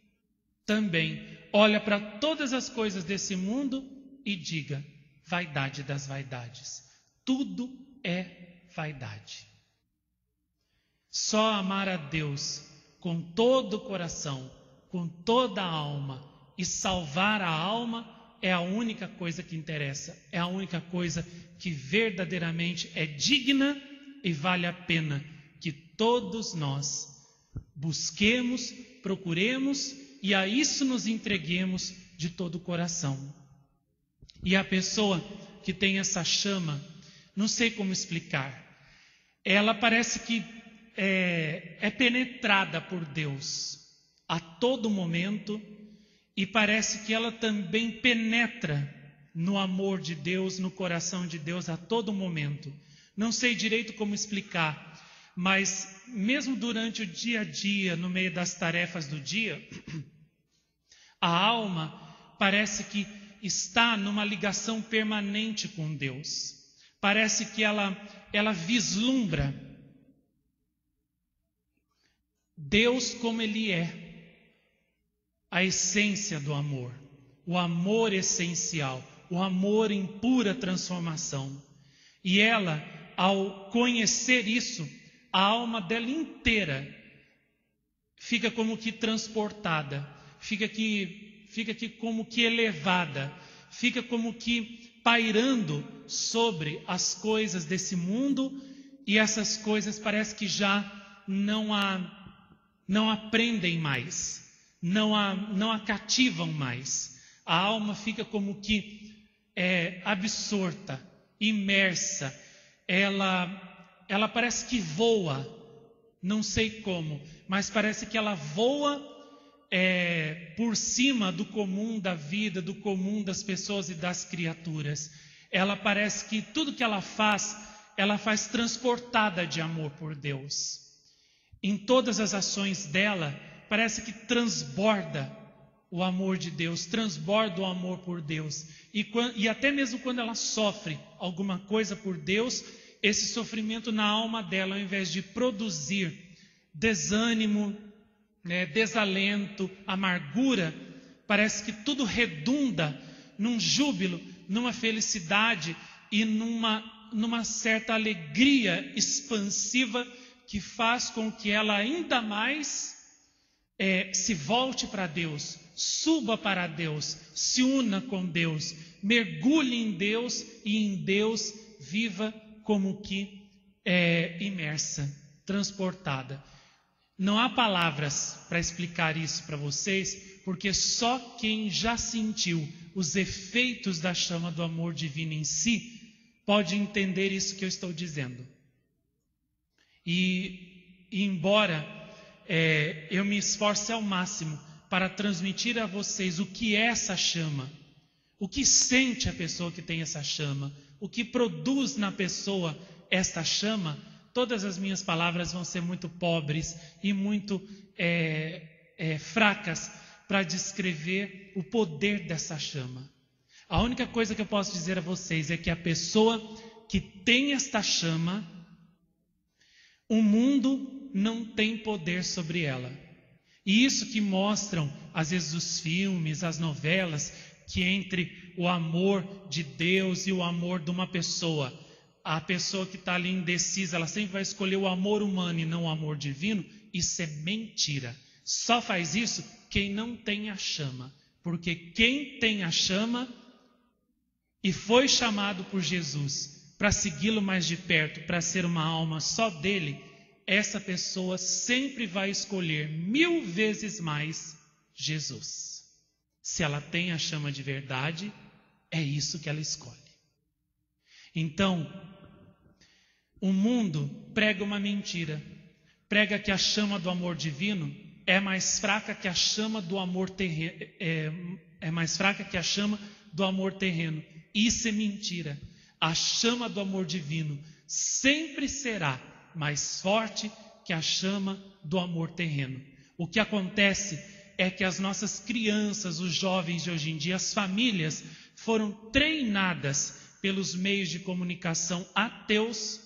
também olha para todas as coisas desse mundo e diga: vaidade das vaidades. Tudo é vaidade. Só amar a Deus com todo o coração, com toda a alma e salvar a alma é a única coisa que interessa, é a única coisa que verdadeiramente é digna e vale a pena que todos nós busquemos, procuremos e a isso nos entreguemos de todo o coração. E a pessoa que tem essa chama, não sei como explicar, ela parece que é penetrada por Deus a todo momento e parece que ela também penetra no amor de Deus, no coração de Deus a todo momento. Não sei direito como explicar, mas mesmo durante o dia a dia, no meio das tarefas do dia, a alma parece que está numa ligação permanente com Deus. Parece que ela vislumbra Deus como Ele é, a essência do amor, o amor essencial, o amor em pura transformação. E ela, ao conhecer isso, a alma dela inteira fica como que transportada, fica aqui como que elevada, fica como que pairando sobre as coisas desse mundo, e essas coisas parece que já não aprendem mais, não a cativam mais. A alma fica como que absorta, imersa, ela parece que voa, não sei como, mas parece que ela voa por cima do comum da vida, do comum das pessoas e das criaturas. Ela parece que tudo que ela faz transportada de amor por Deus. Em todas as ações dela, parece que transborda o amor de Deus, transborda o amor por Deus. E até mesmo quando ela sofre alguma coisa por Deus, esse sofrimento na alma dela, ao invés de produzir desânimo, desalento, amargura, parece que tudo redunda num júbilo, numa felicidade e numa certa alegria expansiva que faz com que ela ainda mais se volte para Deus, suba para Deus, se una com Deus, mergulhe em Deus e em Deus viva como que imersa, transportada. Não há palavras para explicar isso para vocês, porque só quem já sentiu os efeitos da chama do amor divino em si pode entender isso que eu estou dizendo. E embora eu me esforce ao máximo para transmitir a vocês o que é essa chama, o que sente a pessoa que tem essa chama, o que produz na pessoa esta chama, todas as minhas palavras vão ser muito pobres e muito fracas para descrever o poder dessa chama. A única coisa que eu posso dizer a vocês é que a pessoa que tem esta chama, o mundo não tem poder sobre ela. E isso que mostram, às vezes, os filmes, as novelas, que entre o amor de Deus e o amor de uma pessoa, a pessoa que está ali indecisa, ela sempre vai escolher o amor humano e não o amor divino. Isso é mentira. Só faz isso quem não tem a chama. Porque quem tem a chama e foi chamado por Jesus para segui-lo mais de perto, para ser uma alma só dele, essa pessoa sempre vai escolher 1000 vezes mais Jesus. Se ela tem a chama de verdade, é isso que ela escolhe. Então, o mundo prega uma mentira. Prega que a chama do amor divino é mais fraca que a chama do amor terreno. É mais fraca que a chama do amor terreno. Isso é mentira. A chama do amor divino sempre será mais forte que a chama do amor terreno. O que acontece é que as nossas crianças, os jovens de hoje em dia, as famílias foram treinadas pelos meios de comunicação ateus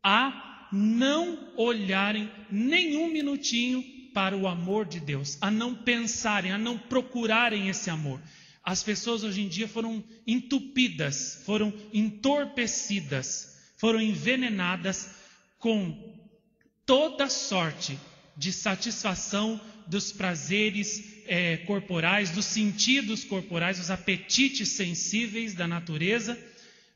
a não olharem nenhum minutinho para o amor de Deus, a não pensarem, a não procurarem esse amor. As pessoas hoje em dia foram entupidas, foram entorpecidas, foram envenenadas com toda sorte de satisfação dos prazeres corporais, dos sentidos corporais, dos apetites sensíveis da natureza,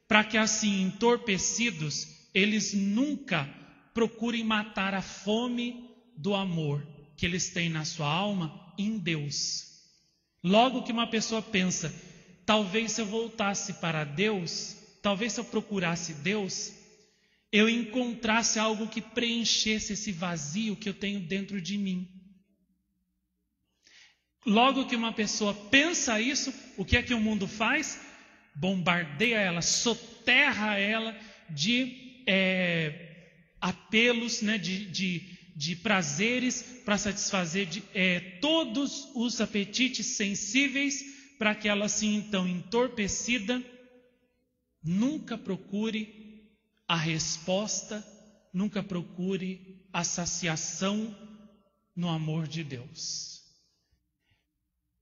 para que assim, entorpecidos, eles nunca procurem matar a fome do amor que eles têm na sua alma em Deus. Logo que uma pessoa pensa, talvez se eu voltasse para Deus, talvez se eu procurasse Deus, eu encontrasse algo que preenchesse esse vazio que eu tenho dentro de mim. Logo que uma pessoa pensa isso, o que é que o mundo faz? Bombardeia ela, soterra ela de apelos, né, de prazeres para satisfazer todos os apetites sensíveis, para que ela assim então entorpecida nunca procure a resposta, nunca procure a saciação no amor de Deus.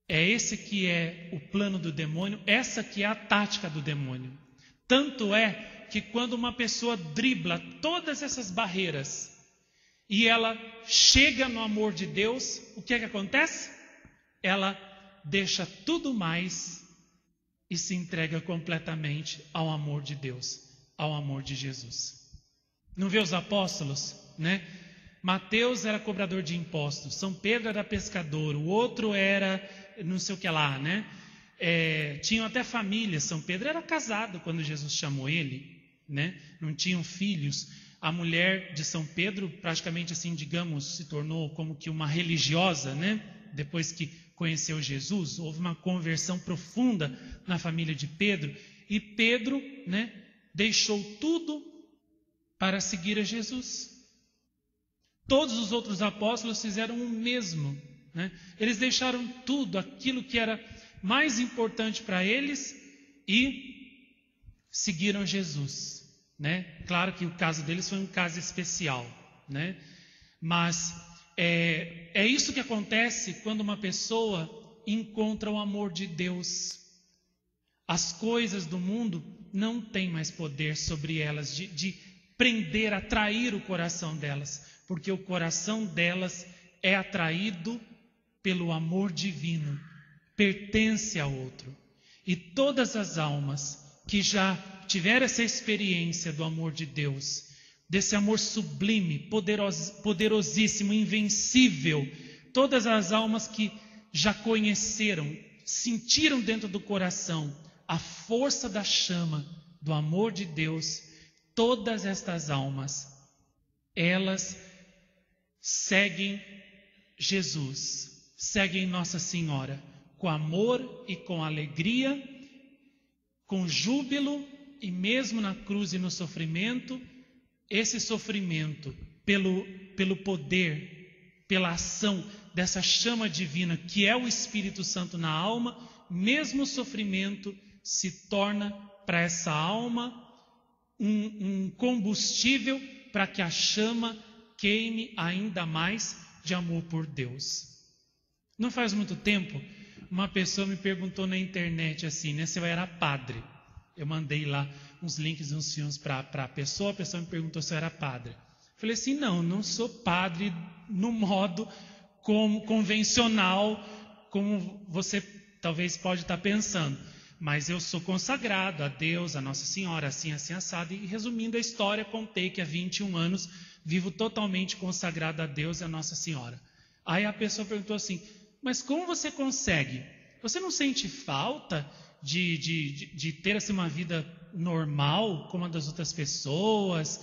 É esse que é o plano do demônio, essa que é a tática do demônio. Tanto é que quando uma pessoa dribla todas essas barreiras e ela chega no amor de Deus, o que é que acontece? Ela deixa tudo mais e se entrega completamente ao amor de Deus, ao amor de Jesus. Não vê os apóstolos, né? Mateus era cobrador de impostos, São Pedro era pescador, o outro era não sei o que lá, né? Tinham até família. São Pedro era casado quando Jesus chamou ele, né? Não tinham filhos. A mulher de São Pedro, praticamente assim, digamos, se tornou como que uma religiosa, né? Depois que conheceu Jesus, houve uma conversão profunda na família de Pedro. E Pedro, né, deixou tudo para seguir a Jesus. Todos os outros apóstolos fizeram o mesmo, né? Eles deixaram tudo, aquilo que era mais importante para eles, e seguiram Jesus, né? Claro que o caso deles foi um caso especial, né? Mas é isso que acontece quando uma pessoa encontra o amor de Deus. As coisas do mundo não têm mais poder sobre elas, de prender, atrair o coração delas, porque o coração delas é atraído pelo amor divino, pertence a outro. E todas as almas que já tiveram essa experiência do amor de Deus, desse amor sublime, poderosíssimo, invencível, todas as almas que já conheceram, sentiram dentro do coração a força da chama do amor de Deus, todas estas almas, elas seguem Jesus, seguem Nossa Senhora, com amor e com alegria, com júbilo, e mesmo na cruz e no sofrimento, esse sofrimento, pelo poder, pela ação dessa chama divina, que é o Espírito Santo na alma, mesmo o sofrimento se torna para essa alma um combustível para que a chama queime ainda mais de amor por Deus. Não faz muito tempo, uma pessoa me perguntou na internet assim, né, se eu era padre. Eu mandei lá uns links e uns filmes para a pessoa me perguntou se eu era padre. Falei assim, não sou padre no modo convencional, como você talvez pode estar pensando. Mas eu sou consagrado a Deus, a Nossa Senhora, assim, assado. E resumindo a história, contei que há 21 anos vivo totalmente consagrado a Deus e a Nossa Senhora. Aí a pessoa perguntou assim, mas como você consegue? Você não sente falta de ter assim, uma vida normal, como a das outras pessoas?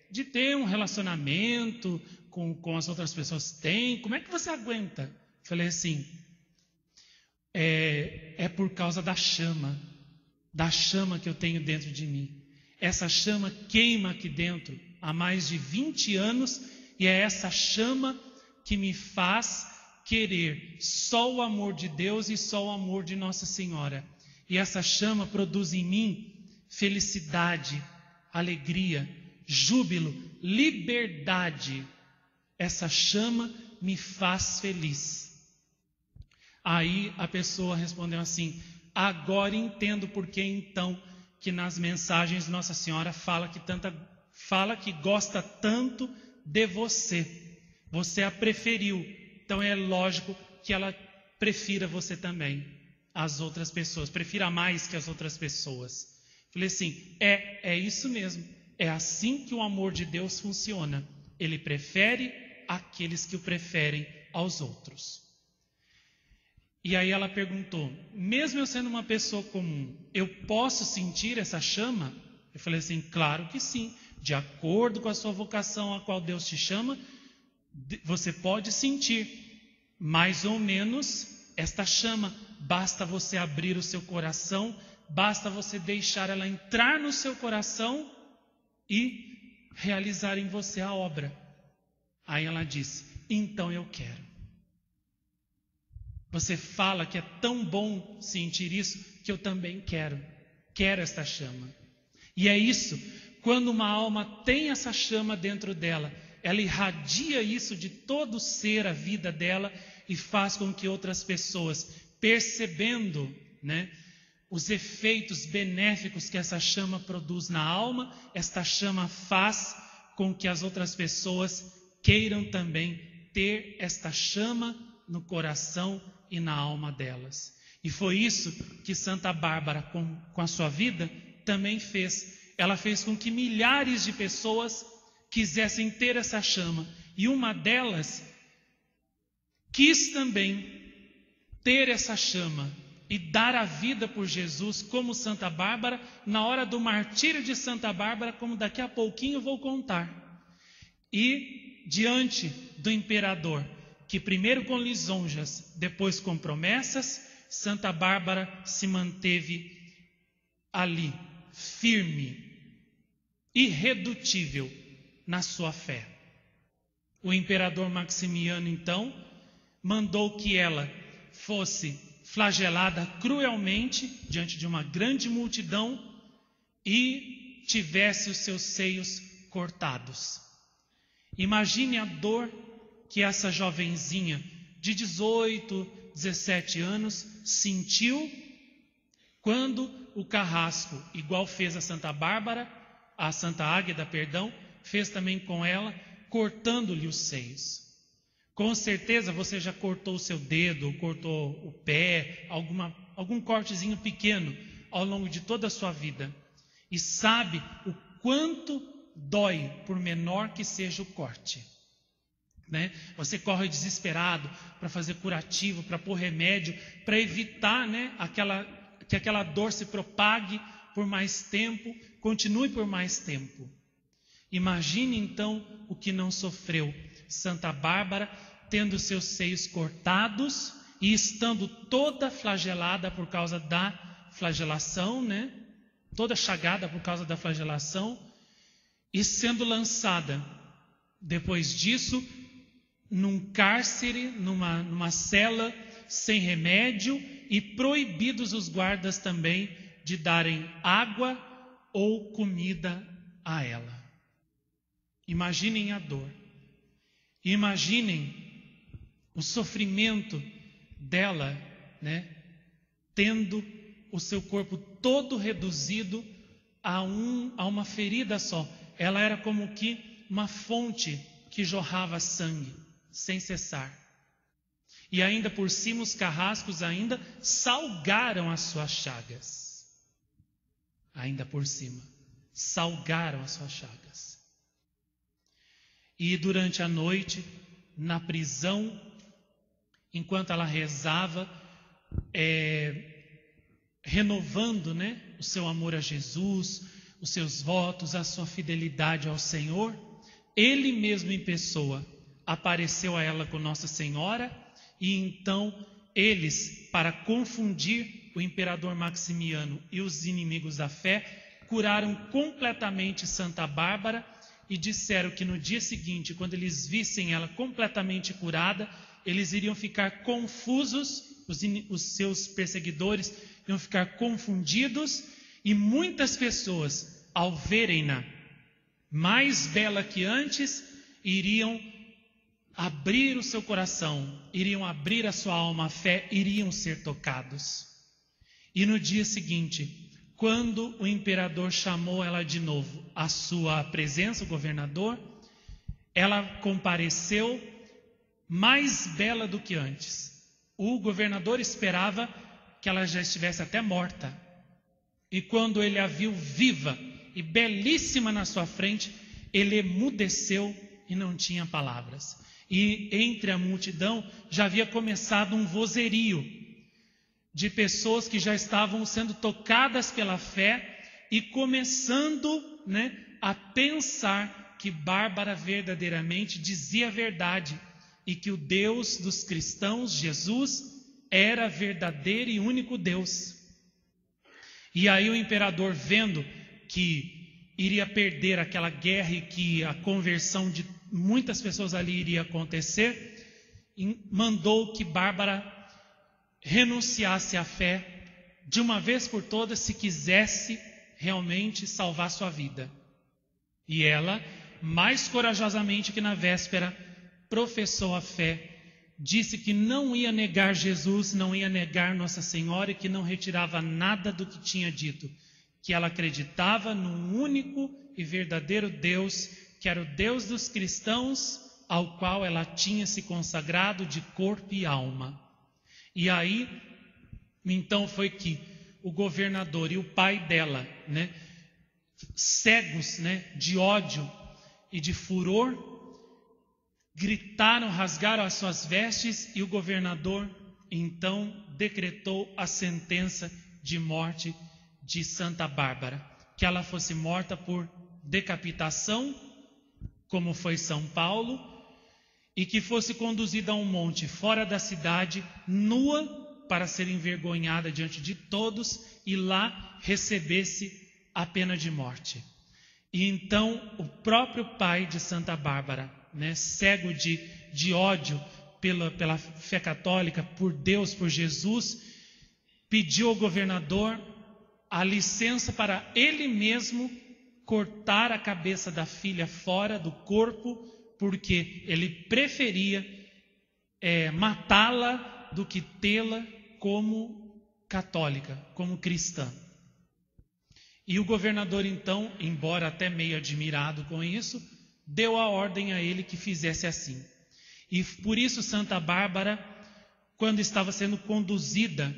De ter um relacionamento com as outras pessoas têm? Como é que você aguenta? Falei assim, é por causa da chama que eu tenho dentro de mim. Essa chama queima aqui dentro há mais de 20 anos, e é essa chama que me faz querer só o amor de Deus e só o amor de Nossa Senhora. E essa chama produz em mim felicidade, alegria, júbilo, liberdade. Essa chama me faz feliz. Aí a pessoa respondeu assim: agora entendo por que então que nas mensagens Nossa Senhora fala que gosta tanto de você. Você a preferiu. Então é lógico que ela prefira você também, as outras pessoas, prefira mais que as outras pessoas. Falei assim, é isso mesmo, é assim que o amor de Deus funciona. Ele prefere aqueles que o preferem aos outros. E aí ela perguntou, mesmo eu sendo uma pessoa comum, eu posso sentir essa chama? Eu falei assim, claro que sim, de acordo com a sua vocação a qual Deus te chama, você pode sentir mais ou menos esta chama. Basta você abrir o seu coração, basta você deixar ela entrar no seu coração e realizar em você a obra. Aí ela disse, então eu quero. Você fala que é tão bom sentir isso, que eu também quero esta chama. E é isso, quando uma alma tem essa chama dentro dela, ela irradia isso de todo o ser, a vida dela, e faz com que outras pessoas, percebendo, os efeitos benéficos que essa chama produz na alma, esta chama faz com que as outras pessoas queiram também ter esta chama no coração e na alma delas. E foi isso que Santa Bárbara, com a sua vida, também fez. Ela fez com que milhares de pessoas quisessem ter essa chama. E uma delas quis também ter essa chama e dar a vida por Jesus, como Santa Bárbara, na hora do martírio de Santa Bárbara, como daqui a pouquinho eu vou contar. E diante do imperador, que primeiro com lisonjas, depois com promessas, Santa Bárbara se manteve ali, firme, irredutível na sua fé. O imperador Maximiano, então, mandou que ela fosse flagelada cruelmente diante de uma grande multidão e tivesse os seus seios cortados. Imagine a dor que essa jovenzinha de 18, 17 anos sentiu quando o carrasco, igual fez a Santa Bárbara, a Santa Águeda, fez também com ela, cortando-lhe os seios. Com certeza você já cortou o seu dedo, ou cortou o pé, algum cortezinho pequeno ao longo de toda a sua vida. E sabe o quanto dói, por menor que seja o corte. Você corre desesperado para fazer curativo, para pôr remédio, para evitar que aquela dor se propague por mais tempo, continue por mais tempo. Imagine então o que não sofreu Santa Bárbara, tendo seus seios cortados e estando toda flagelada por causa da flagelação, toda chagada por causa da flagelação, e sendo lançada, depois disso, num cárcere, numa cela, sem remédio, e proibidos os guardas também de darem água ou comida a ela. Imaginem a dor. Imaginem o sofrimento dela, tendo o seu corpo todo reduzido a uma ferida só. Ela era como que uma fonte que jorrava sangue sem cessar. E ainda por cima os carrascos ainda salgaram as suas chagas. Ainda por cima, salgaram as suas chagas. E durante a noite, na prisão, enquanto ela rezava, renovando o seu amor a Jesus, os seus votos, a sua fidelidade ao Senhor, ele mesmo em pessoa apareceu a ela com Nossa Senhora, e então eles, para confundir o imperador Maximiano e os inimigos da fé, curaram completamente Santa Bárbara e disseram que no dia seguinte, quando eles vissem ela completamente curada, eles iriam ficar confusos, os seus perseguidores iam ficar confundidos, e muitas pessoas, ao verem-na mais bela que antes, iriam abrir o seu coração, iriam abrir a sua alma à fé, iriam ser tocados. E no dia seguinte, quando o imperador chamou ela de novo à sua presença, o governador, ela compareceu mais bela do que antes. O governador esperava que ela já estivesse até morta. E quando ele a viu viva e belíssima na sua frente, ele emudeceu e não tinha palavras. E entre a multidão já havia começado um vozerio de pessoas que já estavam sendo tocadas pela fé e começando, a pensar que Bárbara verdadeiramente dizia a verdade e que o Deus dos cristãos, Jesus, era verdadeiro e único Deus. E aí o imperador, vendo que iria perder aquela guerra e que a conversão de muitas pessoas ali iria acontecer, mandou que Bárbara renunciasse à fé de uma vez por todas, se quisesse realmente salvar sua vida. E ela, mais corajosamente que na véspera, professou a fé, disse que não ia negar Jesus, não ia negar Nossa Senhora e que não retirava nada do que tinha dito, que ela acreditava num único e verdadeiro Deus, que era o Deus dos cristãos, ao qual ela tinha se consagrado de corpo e alma. E aí, então foi que o governador e o pai dela, cegos, de ódio e de furor, gritaram, rasgaram as suas vestes, e o governador então decretou a sentença de morte de Santa Bárbara, que ela fosse morta por decapitação, como foi São Paulo, e que fosse conduzida a um monte fora da cidade, nua, para ser envergonhada diante de todos, e lá recebesse a pena de morte. E então o próprio pai de Santa Bárbara, cego de ódio pela fé católica, por Deus, por Jesus, pediu ao governador a licença para ele mesmo cortar a cabeça da filha fora do corpo, porque ele preferia matá-la do que tê-la como católica, como cristã. E o governador então, embora até meio admirado com isso, deu a ordem a ele que fizesse assim. E por isso Santa Bárbara, quando estava sendo conduzida,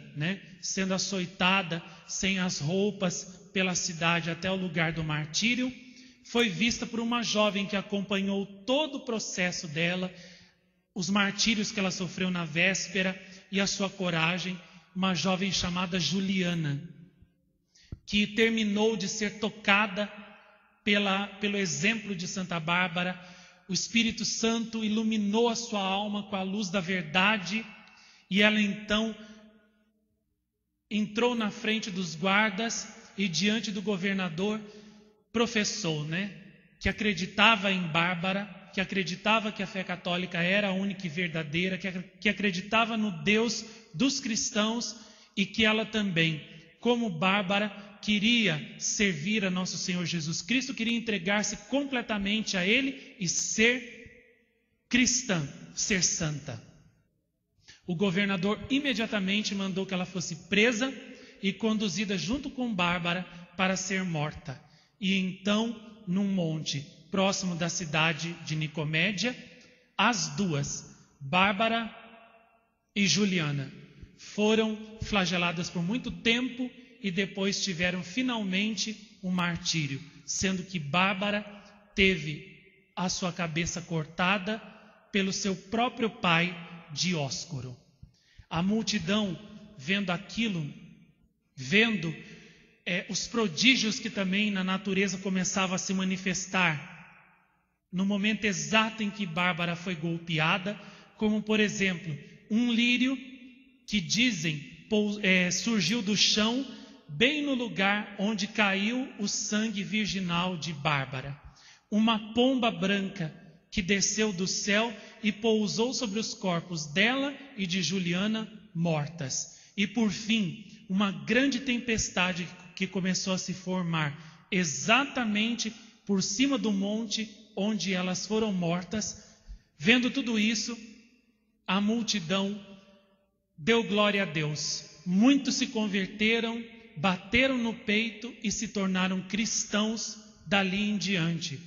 sendo açoitada, sem as roupas, pela cidade até o lugar do martírio, foi vista por uma jovem que acompanhou todo o processo dela, os martírios que ela sofreu na véspera e a sua coragem, uma jovem chamada que terminou de ser tocada pelo exemplo de Santa Bárbara. O Espírito Santo iluminou a sua alma com a luz da verdade, e ela então entrou na frente dos guardas e diante do governador professou, que acreditava em Bárbara, que acreditava que a fé católica era a única e verdadeira, que acreditava no Deus dos cristãos, e que ela também, como Bárbara, queria servir a nosso Senhor Jesus Cristo, queria entregar-se completamente a Ele e ser cristã, ser santa. O governador imediatamente mandou que ela fosse presa e conduzida junto com Bárbara para ser morta. E então, num monte próximo da cidade de Nicomédia, as duas, Bárbara e Juliana, foram flageladas por muito tempo e depois tiveram finalmente um martírio, sendo que Bárbara teve a sua cabeça cortada pelo seu próprio pai, Dióscoro. A multidão, vendo aquilo, vendo os prodígios que também na natureza começavam a se manifestar, no momento exato em que Bárbara foi golpeada, como por exemplo, um lírio que dizem surgiu do chão, bem no lugar onde caiu o sangue virginal de Bárbara. uma pomba branca que desceu do céu e pousou sobre os corpos dela e de Juliana mortas. E por fim, uma grande tempestade que começou a se formar exatamente por cima do monte onde elas foram mortas. Vendo tudo isso, a multidão deu glória a Deus. Muitos se converteram, bateram no peito e se tornaram cristãos dali em diante.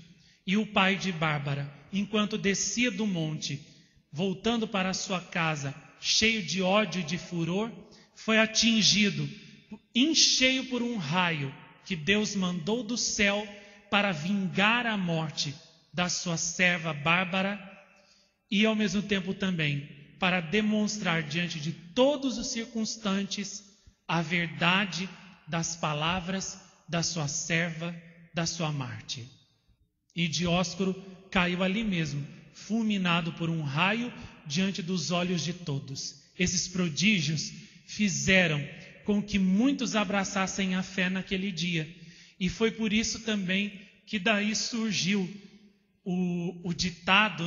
E o pai de Bárbara, enquanto descia do monte, voltando para a sua casa, cheio de ódio e de furor, foi atingido em cheio por um raio que Deus mandou do céu para vingar a morte da sua serva Bárbara e ao mesmo tempo também para demonstrar diante de todos os circunstantes a verdade das palavras da sua serva, da sua mártir. E Dióscoro caiu ali mesmo, fulminado por um raio diante dos olhos de todos. Esses prodígios fizeram com que muitos abraçassem a fé naquele dia. E foi por isso também que daí surgiu o ditado,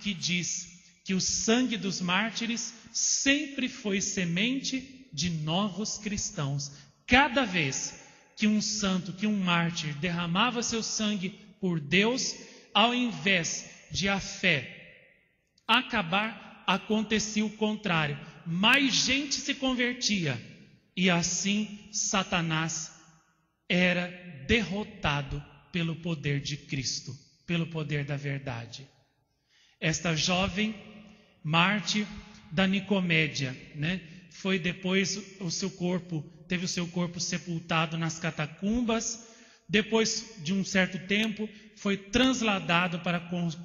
que diz que o sangue dos mártires sempre foi semente de novos cristãos. Cada vez que um santo, que um mártir derramava seu sangue por Deus, ao invés de a fé acabar, acontecia o contrário. Mais gente se convertia e assim Satanás era derrotado pelo poder de Cristo, pelo poder da verdade. Esta jovem mártir da Nicomédia, foi depois teve o seu corpo sepultado nas catacumbas. Depois de um certo tempo, foi trasladado para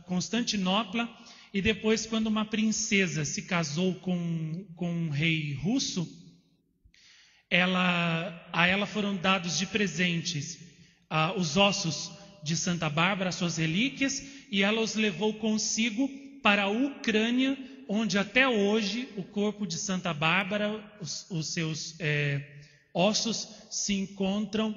Constantinopla. E depois, quando uma princesa se casou com um rei russo, a ela foram dados de presentes os ossos de Santa Bárbara, suas relíquias, e ela os levou consigo para a Ucrânia, onde até hoje o corpo de Santa Bárbara, os seus ossos se encontram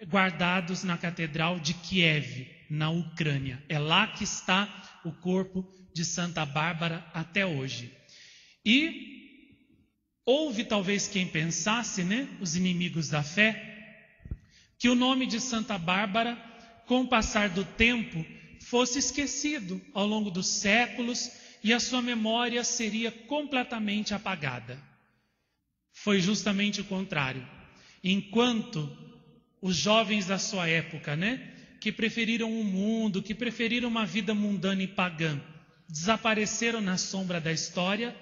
guardados na Catedral de Kiev, na Ucrânia. É lá que está o corpo de Santa Bárbara até hoje. E houve talvez quem pensasse, os inimigos da fé, que o nome de Santa Bárbara, com o passar do tempo, fosse esquecido ao longo dos séculos e a sua memória seria completamente apagada. Foi justamente o contrário. Enquanto os jovens da sua época, que preferiram o mundo, que preferiram uma vida mundana e pagã, desapareceram na sombra da história,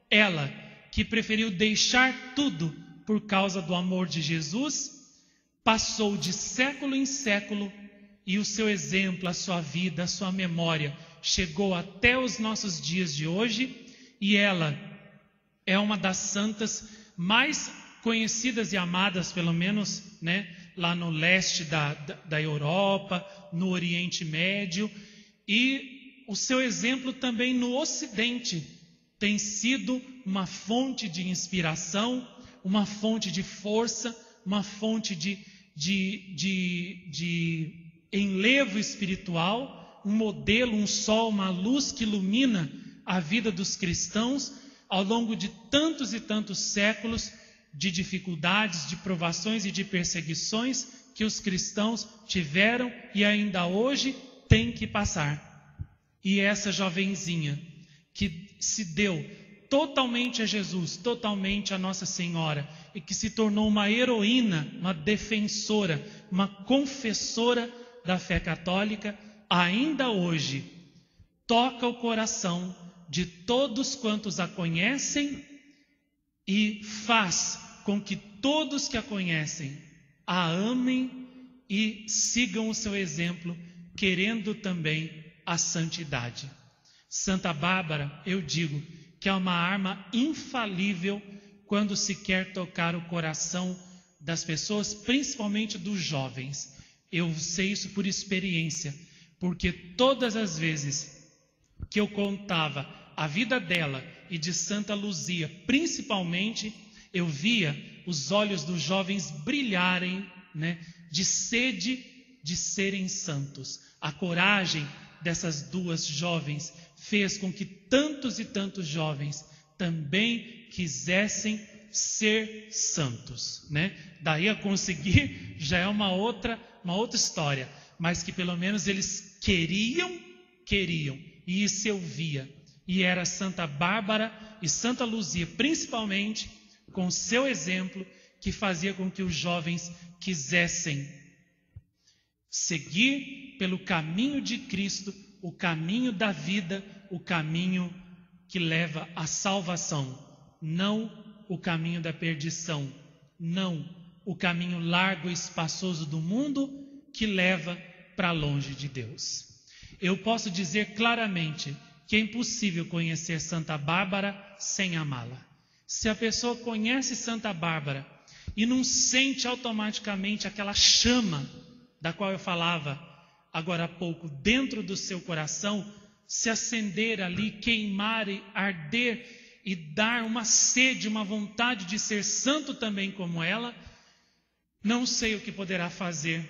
ela, que preferiu deixar tudo por causa do amor de Jesus, passou de século em século e o seu exemplo, a sua vida, a sua memória chegou até os nossos dias de hoje, e ela é uma das santas mais conhecidas e amadas, pelo menos, lá no leste da Europa, no Oriente Médio, e o seu exemplo também no Ocidente tem sido uma fonte de inspiração, uma fonte de força, uma fonte de enlevo espiritual, um modelo, um sol, uma luz que ilumina a vida dos cristãos ao longo de tantos e tantos séculos de dificuldades, de provações e de perseguições que os cristãos tiveram e ainda hoje têm que passar. E essa jovenzinha que se deu totalmente a Jesus, totalmente a Nossa Senhora, e que se tornou uma heroína, uma defensora, uma confessora da fé católica, ainda hoje toca o coração de todos quantos a conhecem e faz com que todos que a conhecem a amem e sigam o seu exemplo, querendo também a santidade. Santa Bárbara, eu digo, que é uma arma infalível quando se quer tocar o coração das pessoas, principalmente dos jovens. Eu sei isso por experiência, porque todas as vezes que eu contava a vida dela e de Santa Luzia, principalmente, eu via os olhos dos jovens brilharem, de sede de serem santos. A coragem dessas duas jovens fez com que tantos e tantos jovens também quisessem ser santos, né? Daí a conseguir já é uma outra história, mas que pelo menos eles queriam, e isso eu via. E era Santa Bárbara e Santa Luzia, principalmente, com seu exemplo, que fazia com que os jovens quisessem seguir pelo caminho de Cristo, o caminho da vida, o caminho que leva à salvação, não o caminho da perdição, não o caminho largo e espaçoso do mundo que leva para longe de Deus. Eu posso dizer claramente que é impossível conhecer Santa Bárbara sem amá-la. Se a pessoa conhece Santa Bárbara e não sente automaticamente aquela chama da qual eu falava agora há pouco dentro do seu coração, se acender ali, queimar e arder e dar uma sede, uma vontade de ser santo também como ela, não sei o que poderá fazer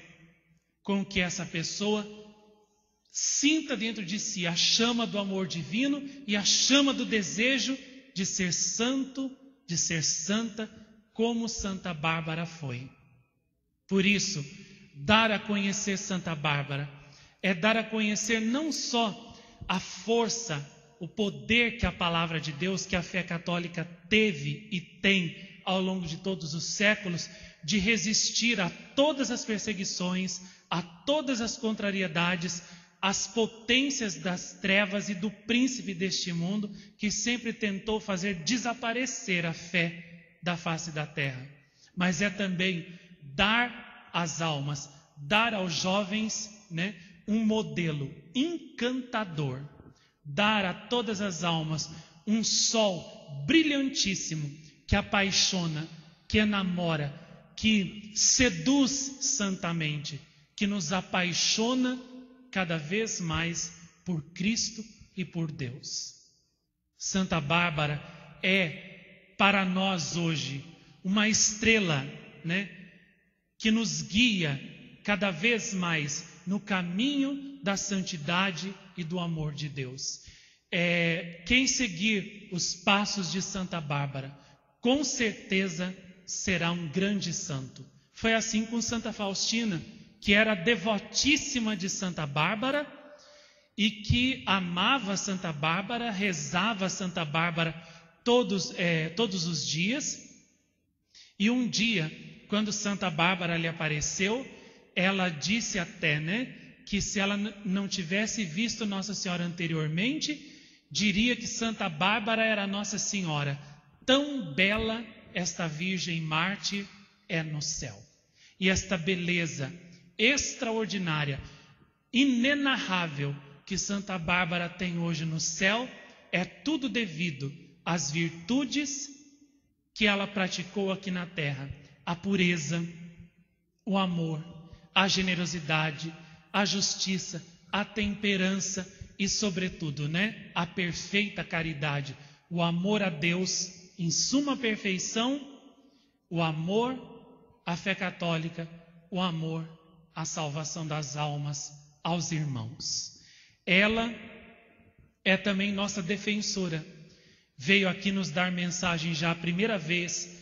com que essa pessoa sinta dentro de si a chama do amor divino e a chama do desejo de ser santo, de ser santa, como Santa Bárbara foi. Por isso, dar a conhecer Santa Bárbara é dar a conhecer não só a força, o poder que a palavra de Deus, que a fé católica teve e tem ao longo de todos os séculos, de resistir a todas as perseguições, a todas as contrariedades, às potências das trevas e do príncipe deste mundo, que sempre tentou fazer desaparecer a fé da face da terra. Mas é também dar às almas, dar aos jovens, né, um modelo encantador, dar a todas as almas um sol brilhantíssimo que apaixona, que enamora, que seduz santamente, que nos apaixona cada vez mais por Cristo e por Deus. Santa Bárbara é para nós hoje uma estrela, né, que nos guia cada vez mais no caminho da santidade e do amor de Deus. Quem seguir os passos de Santa Bárbara, com certeza será um grande santo. Foi assim com Santa Faustina, que era devotíssima de Santa Bárbara e que amava Santa Bárbara, rezava Santa Bárbara todos os dias. E um dia, quando Santa Bárbara lhe apareceu, ela disse até, né, que se ela não tivesse visto Nossa Senhora anteriormente, diria que Santa Bárbara era Nossa Senhora. Tão bela esta Virgem Mártir é no céu. E esta beleza extraordinária, inenarrável, que Santa Bárbara tem hoje no céu, é tudo devido às virtudes que ela praticou aqui na terra. A pureza, o amor, a generosidade, a justiça, a temperança e, sobretudo, né, a perfeita caridade, o amor a Deus em suma perfeição, o amor à fé católica, o amor à salvação das almas, aos irmãos. Ela é também nossa defensora. Veio aqui nos dar mensagem já a primeira vez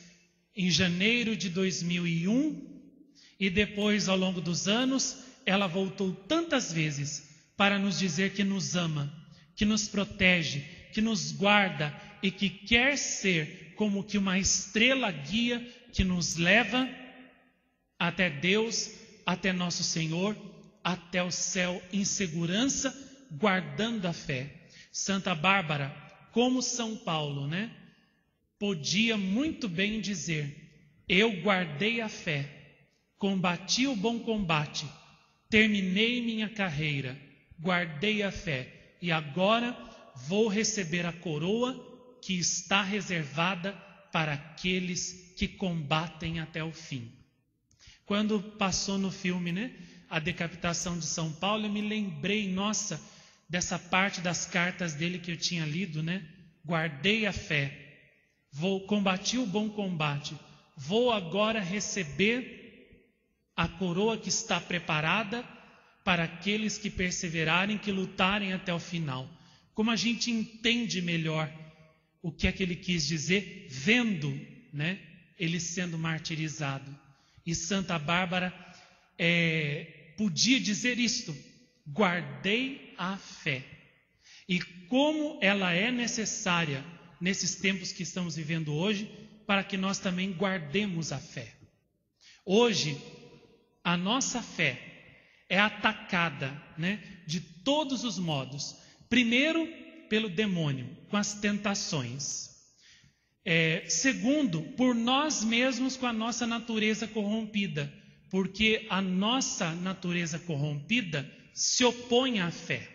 em janeiro de 2001 e depois, ao longo dos anos, ela voltou tantas vezes para nos dizer que nos ama, que nos protege, que nos guarda e que quer ser como que uma estrela guia que nos leva até Deus, até nosso Senhor, até o céu em segurança, guardando a fé. Santa Bárbara, como São Paulo, né, podia muito bem dizer: eu guardei a fé, combati o bom combate, terminei minha carreira, guardei a fé e agora vou receber a coroa que está reservada para aqueles que combatem até o fim. Quando passou no filme, né, a decapitação de São Paulo, eu me lembrei, nossa, dessa parte das cartas dele que eu tinha lido, né? Guardei a fé, combati o bom combate, vou agora receber a coroa que está preparada para aqueles que perseverarem, que lutarem até o final. Como a gente entende melhor o que é que ele quis dizer, vendo, né, ele sendo martirizado. E Santa Bárbara podia dizer isto: guardei a fé. E como ela é necessária nesses tempos que estamos vivendo hoje, para que nós também guardemos a fé. Hoje, a nossa fé é atacada, né, de todos os modos. Primeiro, pelo demônio, com as tentações. Segundo, por nós mesmos, com a nossa natureza corrompida. Porque a nossa natureza corrompida se opõe à fé.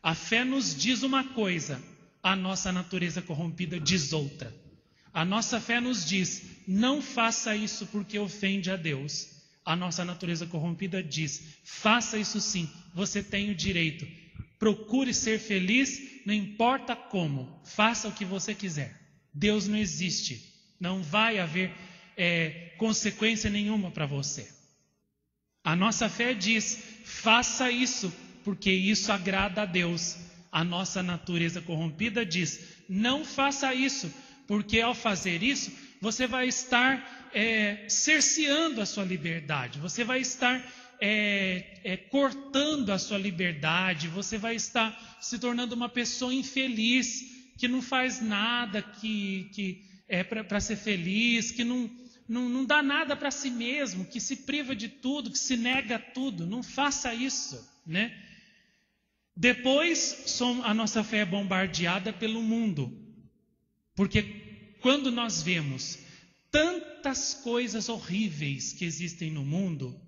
A fé nos diz uma coisa, a nossa natureza corrompida diz outra. A nossa fé nos diz: não faça isso porque ofende a Deus. A nossa natureza corrompida diz: faça isso sim, você tem o direito. Procure ser feliz, não importa como, faça o que você quiser. Deus não existe, não vai haver consequência nenhuma para você. A nossa fé diz: faça isso, porque isso agrada a Deus. A nossa natureza corrompida diz: não faça isso, porque ao fazer isso, você vai estar cerceando a sua liberdade, você vai estar cortando a sua liberdade, você vai estar se tornando uma pessoa infeliz, que não faz nada que para ser feliz, que não dá nada para si mesmo, que se priva de tudo, que se nega a tudo. Não faça isso, né? Depois, a nossa fé é bombardeada pelo mundo, porque quando nós vemos tantas coisas horríveis que existem no mundo,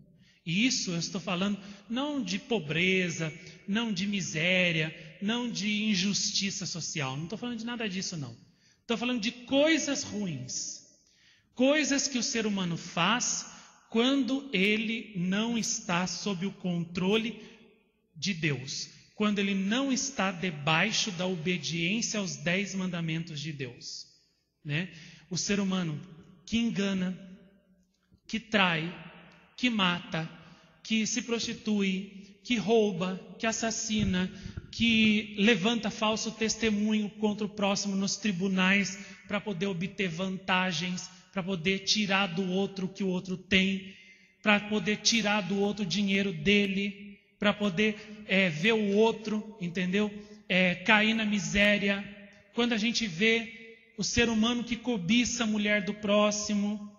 e isso eu estou falando não de pobreza, não de miséria, não de injustiça social, não estou falando de nada disso não. Estou falando de coisas ruins, coisas que o ser humano faz quando ele não está sob o controle de Deus, quando ele não está debaixo da obediência aos 10 mandamentos de Deus, né? O ser humano que engana, que trai, que mata, que se prostitui, que rouba, que assassina, que levanta falso testemunho contra o próximo nos tribunais para poder obter vantagens, para poder tirar do outro o que o outro tem, para poder tirar do outro o dinheiro dele, para poder ver o outro, entendeu? Cair na miséria. Quando a gente vê o ser humano que cobiça a mulher do próximo,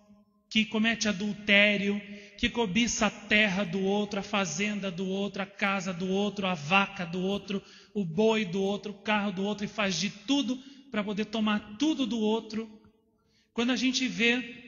que comete adultério, que cobiça a terra do outro, a fazenda do outro, a casa do outro, a vaca do outro, o boi do outro, o carro do outro, e faz de tudo para poder tomar tudo do outro. Quando a gente vê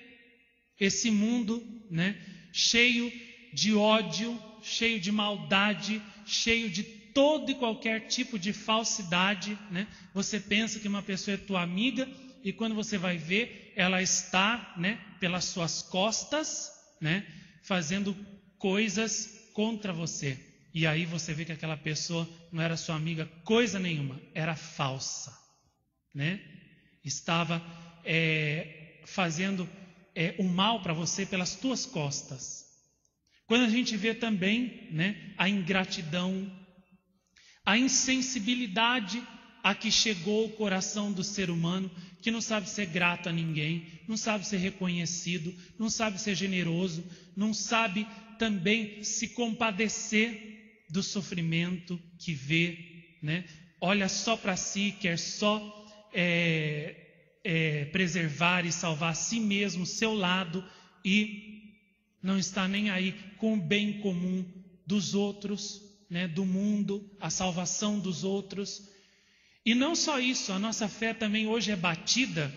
esse mundo, né, cheio de ódio, cheio de maldade, cheio de todo e qualquer tipo de falsidade, né? Você pensa que uma pessoa é tua amiga e quando você vai ver, ela está, né, pelas suas costas, né, fazendo coisas contra você. E aí você vê que aquela pessoa não era sua amiga coisa nenhuma, era falsa, né? Estava fazendo o mal para você pelas tuas costas. Quando a gente vê também, né, a ingratidão, a insensibilidade a que chegou o coração do ser humano, que não sabe ser grato a ninguém, não sabe ser reconhecido, não sabe ser generoso, não sabe também se compadecer do sofrimento que vê, né? Olha só para si, quer só preservar e salvar a si mesmo, o seu lado, e não está nem aí com o bem comum dos outros, né, do mundo, a salvação dos outros. E não só isso, a nossa fé também hoje é batida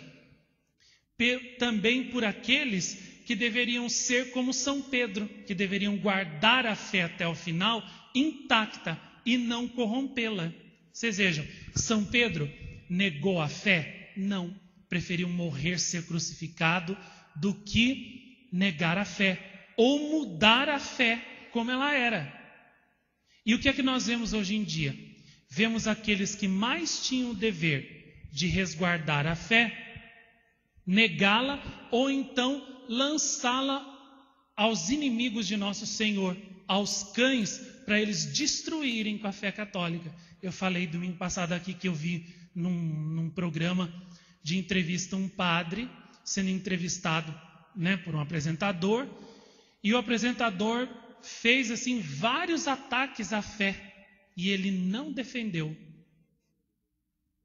também por aqueles que deveriam ser como São Pedro, que deveriam guardar a fé até o final intacta e não corrompê-la. Vocês vejam, São Pedro negou a fé? Não, preferiu morrer, ser crucificado, do que negar a fé ou mudar a fé como ela era. E o que é que nós vemos hoje em dia? Vemos aqueles que mais tinham o dever de resguardar a fé, negá-la ou então lançá-la aos inimigos de nosso Senhor, aos cães, para eles destruírem com a fé católica. Eu falei domingo passado aqui que eu vi num programa de entrevista um padre sendo entrevistado, né, por um apresentador, e o apresentador fez assim vários ataques à fé e ele não defendeu,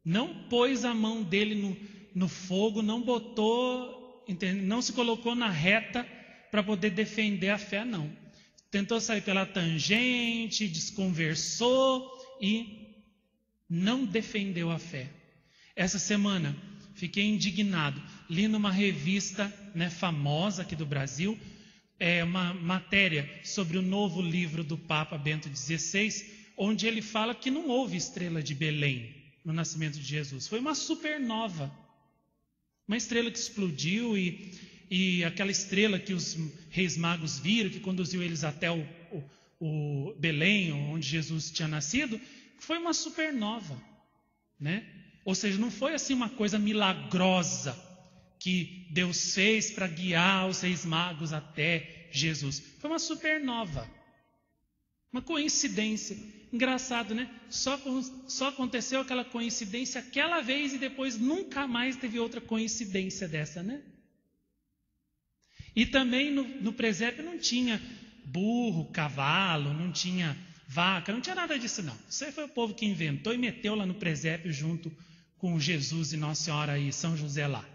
não pôs a mão dele no fogo, não botou, não se colocou na reta para poder defender a fé, não. Tentou sair pela tangente, desconversou e não defendeu a fé. Essa semana fiquei indignado, li numa revista, né, famosa aqui do Brasil, uma matéria sobre o novo livro do Papa Bento XVI, onde ele fala que não houve estrela de Belém no nascimento de Jesus. Foi uma supernova, uma estrela que explodiu e aquela estrela que os reis magos viram, que conduziu eles até o Belém, onde Jesus tinha nascido, foi uma supernova, né? Ou seja, não foi assim uma coisa milagrosa que Deus fez para guiar os reis magos até Jesus. Foi uma supernova, uma coincidência. Engraçado, né? Só aconteceu aquela coincidência aquela vez e depois nunca mais teve outra coincidência dessa, né? E também no presépio não tinha burro, cavalo, não tinha vaca, não tinha nada disso não. Isso aí foi o povo que inventou e meteu lá no presépio junto com Jesus e Nossa Senhora e São José lá.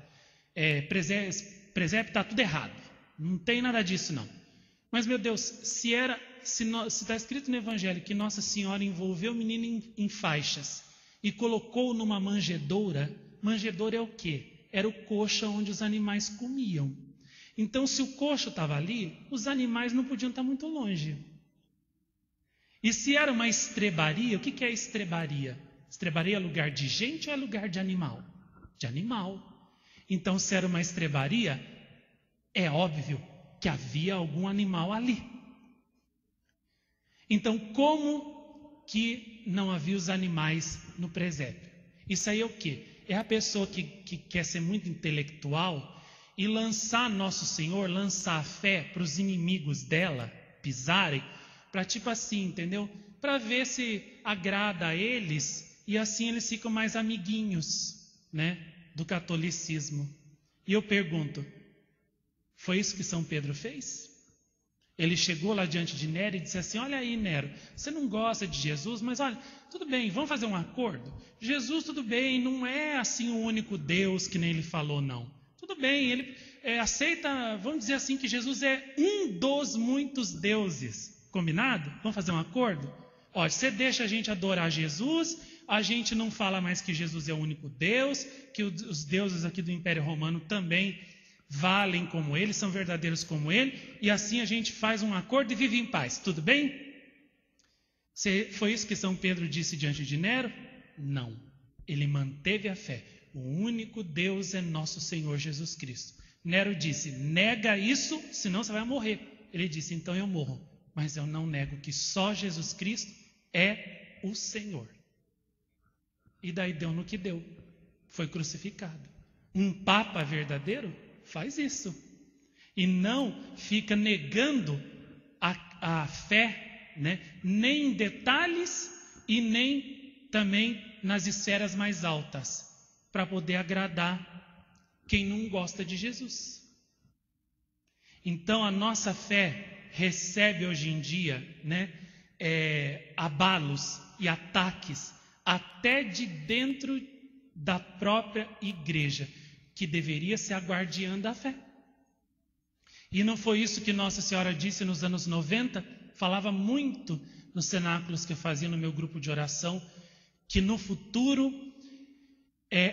Presépio está tudo errado, não tem nada disso não. Mas meu Deus, se está escrito no Evangelho que Nossa Senhora envolveu o menino em faixas e colocou numa manjedoura, manjedoura é o quê? Era o coxo onde os animais comiam. Então, se o coxo estava ali, os animais não podiam estar muito longe. E se era uma estrebaria, o que é estrebaria? Estrebaria é lugar de gente ou é lugar de animal? De animal. Então, se era uma estrebaria, é óbvio que havia algum animal ali. Então, como que não havia os animais no presépio? Isso aí é o quê? É a pessoa que quer ser muito intelectual e lançar Nosso Senhor, lançar a fé para os inimigos dela pisarem, para tipo assim, entendeu? Para ver se agrada a eles e assim eles ficam mais amiguinhos, né, do catolicismo. E eu pergunto, foi isso que São Pedro fez? Ele chegou lá diante de Nero e disse assim, olha aí Nero, você não gosta de Jesus, mas olha, tudo bem, vamos fazer um acordo? Jesus, tudo bem, não é assim o único Deus que nem ele falou, não. Tudo bem, ele aceita, vamos dizer assim, que Jesus é um dos muitos deuses. Combinado? Vamos fazer um acordo? Olha, você deixa a gente adorar Jesus, a gente não fala mais que Jesus é o único Deus, que os deuses aqui do Império Romano também valem como ele, são verdadeiros como ele, e assim a gente faz um acordo e vive em paz. Tudo bem? Foi isso que São Pedro disse diante de Nero? Não. Ele manteve a fé. O único Deus é nosso Senhor Jesus Cristo. Nero disse, nega isso, senão você vai morrer. Ele disse, então eu morro. Mas eu não nego que só Jesus Cristo é o Senhor. E daí deu no que deu. Foi crucificado. Um papa verdadeiro faz isso. E não fica negando a fé, né? Nem em detalhes e nem também nas esferas mais altas, para poder agradar quem não gosta de Jesus. Então a nossa fé recebe hoje em dia, né, abalos e ataques até de dentro da própria igreja, que deveria ser a guardiã da fé. E não foi isso que Nossa Senhora disse nos anos 90? Falava muito nos cenáculos que eu fazia no meu grupo de oração, que no futuro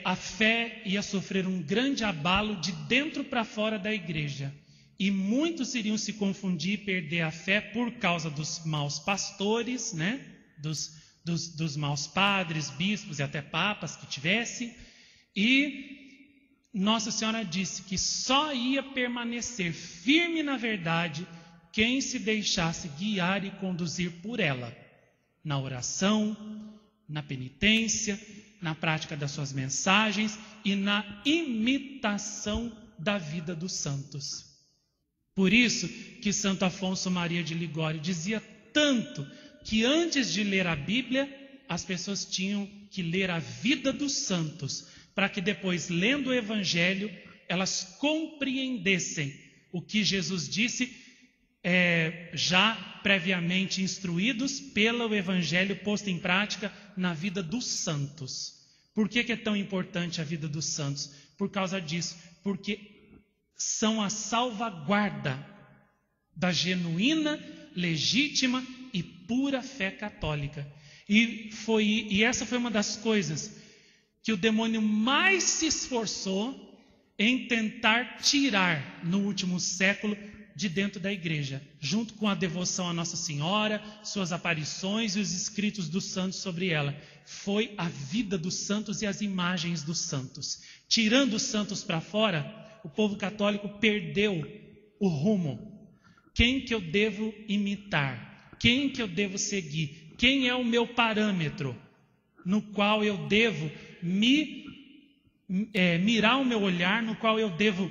a fé ia sofrer um grande abalo de dentro para fora da igreja. E muitos iriam se confundir e perder a fé por causa dos maus pastores, né? Dos maus padres, bispos e até papas que tivessem. E Nossa Senhora disse que só ia permanecer firme na verdade quem se deixasse guiar e conduzir por ela, na oração, na penitência, na prática das suas mensagens e na imitação da vida dos santos. Por isso que Santo Afonso Maria de Ligório dizia tanto que antes de ler a Bíblia, as pessoas tinham que ler a vida dos santos, para que depois, lendo o Evangelho, elas compreendessem o que Jesus disse, já previamente instruídos pelo Evangelho posto em prática na vida dos santos. Por que é tão importante a vida dos santos? Por causa disso, porque são a salvaguarda da genuína, legítima e pura fé católica. E essa foi uma das coisas que o demônio mais se esforçou em tentar tirar no último século de dentro da igreja, junto com a devoção à Nossa Senhora, suas aparições e os escritos dos santos sobre ela. Foi a vida dos santos e as imagens dos santos. Tirando os santos para fora, o povo católico perdeu o rumo. Quem que eu devo imitar? Quem que eu devo seguir? Quem é o meu parâmetro no qual eu devo mirar o meu olhar, no qual eu devo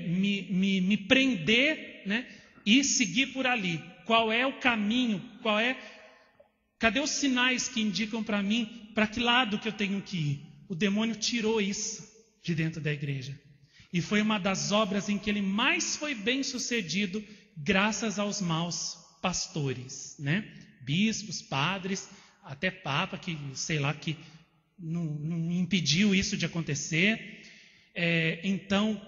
me prender, né, e seguir por ali? Qual é o caminho? Cadê os sinais que indicam para mim para que lado que eu tenho que ir? O demônio tirou isso de dentro da igreja. E foi uma das obras em que ele mais foi bem sucedido, graças aos maus pastores, né? Bispos, padres, até papa, que não impediu isso de acontecer. Então,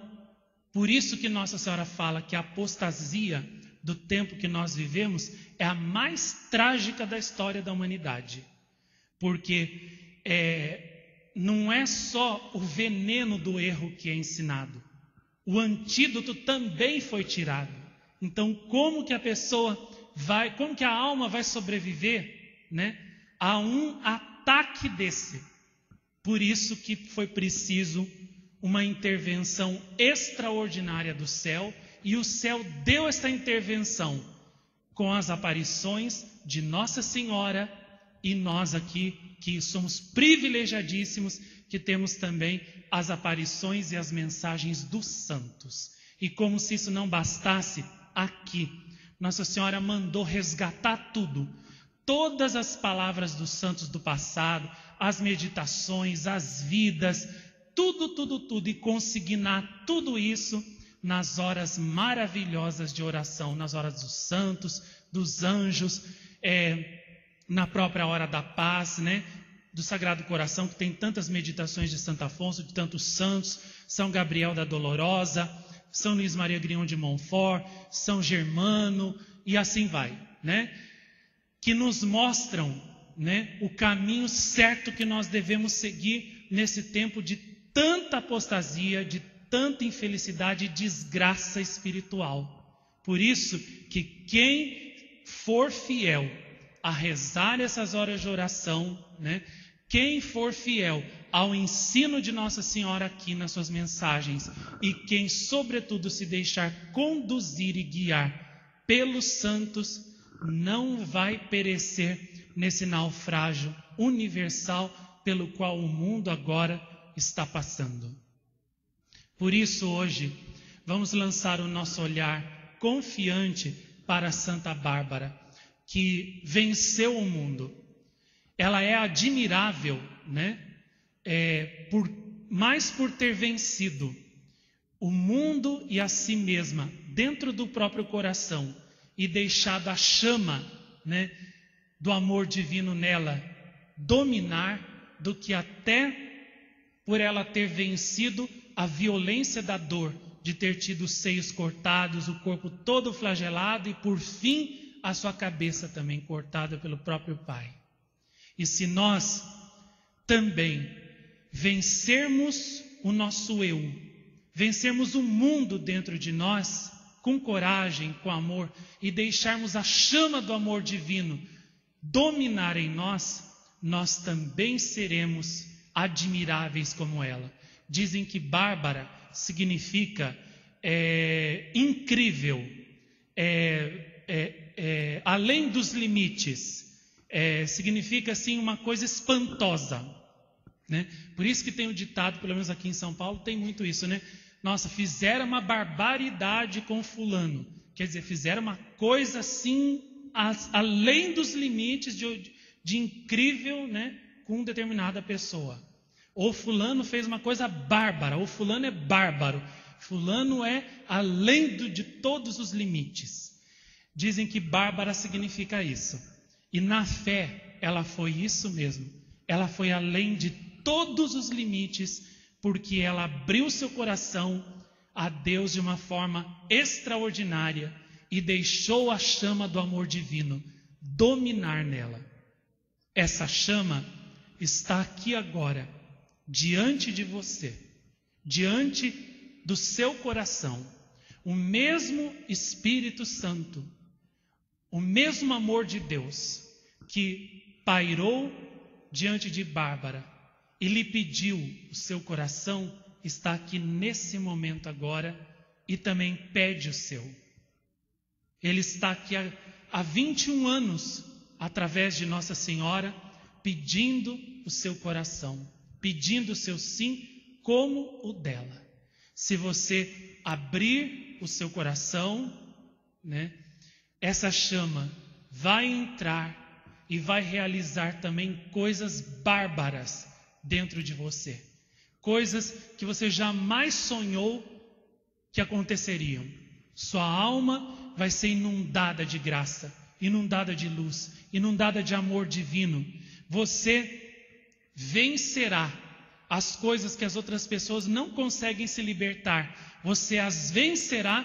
por isso que Nossa Senhora fala que a apostasia do tempo que nós vivemos é a mais trágica da história da humanidade. Porque não é só o veneno do erro que é ensinado. O antídoto também foi tirado. Então, como que a alma vai sobreviver, né, a um ataque desse? Por isso que foi preciso uma intervenção extraordinária do céu, e o céu deu esta intervenção com as aparições de Nossa Senhora, e nós aqui, que somos privilegiadíssimos, que temos também as aparições e as mensagens dos santos. E como se isso não bastasse, aqui Nossa Senhora mandou resgatar tudo, todas as palavras dos santos do passado, as meditações, as vidas, tudo, e consignar tudo isso nas horas maravilhosas de oração, nas horas dos santos, dos anjos, na própria hora da paz, né, do Sagrado Coração, que tem tantas meditações de Santo Afonso, de tantos santos, São Gabriel da Dolorosa, São Luís Maria Grignon de Montfort, São Germano, e assim vai, né, que nos mostram, né, o caminho certo que nós devemos seguir nesse tempo de tanta apostasia, de tanta infelicidade e desgraça espiritual. Por isso que quem for fiel a rezar essas horas de oração, né, quem for fiel ao ensino de Nossa Senhora aqui nas suas mensagens, e quem, sobretudo, se deixar conduzir e guiar pelos santos, não vai perecer nesse naufrágio universal pelo qual o mundo agora está passando. Por isso, hoje, vamos lançar o nosso olhar confiante para Santa Bárbara, que venceu o mundo. Ela é admirável, né? Mais por ter vencido o mundo e a si mesma dentro do próprio coração e deixado a chama, né, do amor divino nela dominar, do que até por ela ter vencido a violência da dor, de ter tido os seios cortados, o corpo todo flagelado e, por fim, a sua cabeça também cortada pelo próprio Pai. E se nós também vencermos o nosso eu, vencermos o mundo dentro de nós, com coragem, com amor, e deixarmos a chama do amor divino dominar em nós, nós também seremos admiráveis como ela. Dizem que Bárbara significa incrível, além dos limites, significa assim uma coisa espantosa, né? Por isso que tem o ditado, pelo menos aqui em São Paulo tem muito isso, né? Nossa, fizeram uma barbaridade com fulano, quer dizer, fizeram uma coisa assim além dos limites de incrível, né, com determinada pessoa. Ou fulano fez uma coisa bárbara, ou fulano é bárbaro. Fulano é além de todos os limites. Dizem que bárbara significa isso. E na fé, ela foi isso mesmo. Ela foi além de todos os limites, porque ela abriu seu coração a Deus de uma forma extraordinária e deixou a chama do amor divino dominar nela. Essa chama está aqui agora, diante de você, diante do seu coração. O mesmo Espírito Santo, o mesmo amor de Deus que pairou diante de Bárbara e lhe pediu o seu coração, está aqui nesse momento agora e também pede o seu. Ele está aqui há 21 anos, através de Nossa Senhora, pedindo o seu coração, pedindo o seu sim, como o dela. Se você abrir o seu coração, né, essa chama vai entrar e vai realizar também coisas bárbaras dentro de você. Coisas que você jamais sonhou que aconteceriam. Sua alma vai ser inundada de graça, inundada de luz, inundada de amor divino. Você vencerá as coisas que as outras pessoas não conseguem se libertar. Você as vencerá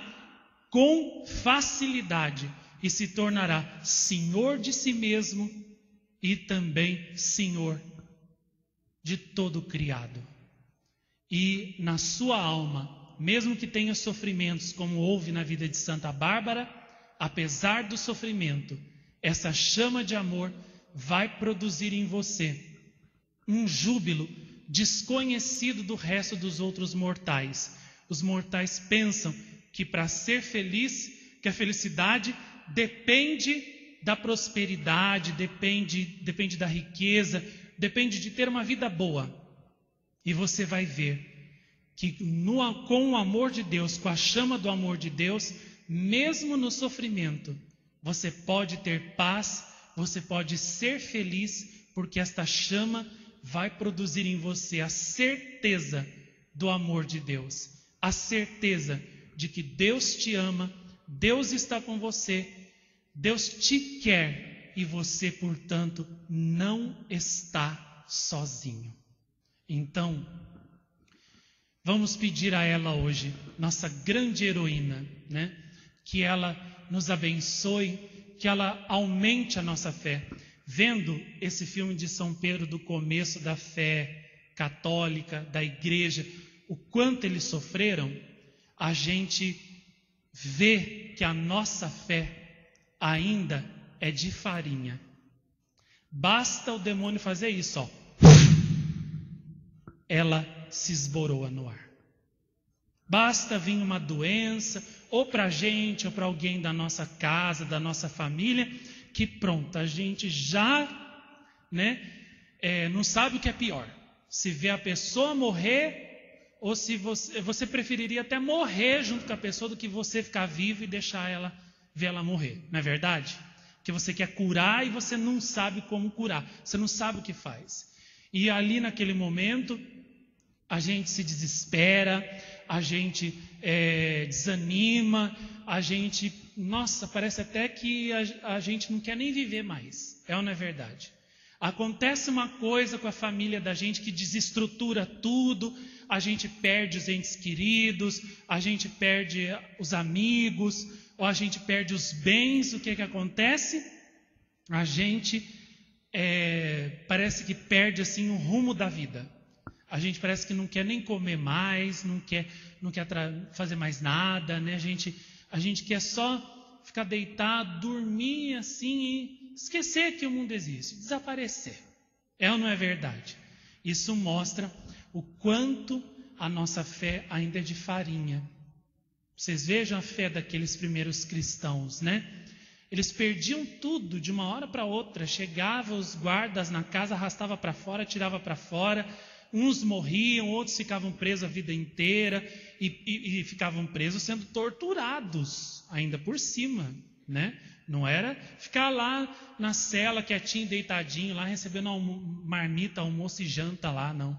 com facilidade e se tornará senhor de si mesmo e também senhor de todo o criado. E na sua alma, mesmo que tenha sofrimentos, como houve na vida de Santa Bárbara, apesar do sofrimento, essa chama de amor vai produzir em você um júbilo desconhecido do resto dos outros mortais. Os mortais pensam que para ser feliz, que a felicidade depende da prosperidade, depende da riqueza, depende de ter uma vida boa. E você vai ver que com o amor de Deus, com a chama do amor de Deus, mesmo no sofrimento, você pode ter paz, você pode ser feliz, porque esta chama vai produzir em você a certeza do amor de Deus, a certeza de que Deus te ama, Deus está com você, Deus te quer e você, portanto, não está sozinho. Então, vamos pedir a ela hoje, nossa grande heroína, né? Que ela nos abençoe, que ela aumente a nossa fé. Vendo esse filme de São Pedro do começo da fé católica, da igreja, o quanto eles sofreram, a gente vê que a nossa fé ainda é de farinha. Basta o demônio fazer isso, ó. Ela se esboroa no ar. Basta vir uma doença, ou para a gente, ou para alguém da nossa casa, da nossa família, que pronto, a gente já, não sabe o que é pior. Se vê a pessoa morrer, ou se você preferiria até morrer junto com a pessoa do que você ficar vivo e deixar ela ver ela morrer, não é verdade? Que você quer curar e você não sabe como curar, você não sabe o que faz. E ali naquele momento, a gente se desespera, a gente desanima, a gente, parece até que a gente não quer nem viver mais. É ou não é verdade? Acontece uma coisa com a família da gente que desestrutura tudo, a gente perde os entes queridos, a gente perde os amigos, ou a gente perde os bens. O que acontece? A gente parece que perde assim o rumo da vida. A gente parece que não quer nem comer mais, não quer fazer mais nada, né? A gente quer só ficar deitado, dormir assim e esquecer que o mundo existe, desaparecer. É ou não é verdade? Isso mostra o quanto a nossa fé ainda é de farinha. Vocês vejam a fé daqueles primeiros cristãos, né? Eles perdiam tudo de uma hora para outra. Chegavam os guardas na casa, arrastava para fora, tirava para fora. Uns morriam, outros ficavam presos a vida inteira e ficavam presos sendo torturados ainda por cima, né? Não era ficar lá na cela, quietinho, deitadinho, lá recebendo marmita, almoço e janta lá, não.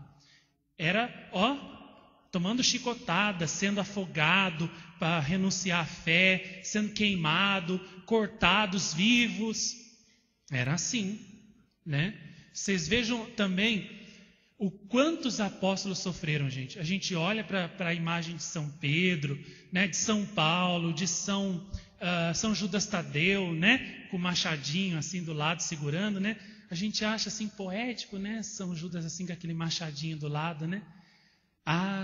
Era, tomando chicotada, sendo afogado para renunciar à fé, sendo queimado, cortados vivos. Era assim, né? Vocês vejam também o quanto os apóstolos sofreram, gente. A gente olha para a imagem de São Pedro, né, de São Paulo, de São Judas Tadeu, né, com o machadinho assim do lado segurando, né? A gente acha assim poético, né? São Judas assim com aquele machadinho do lado, né?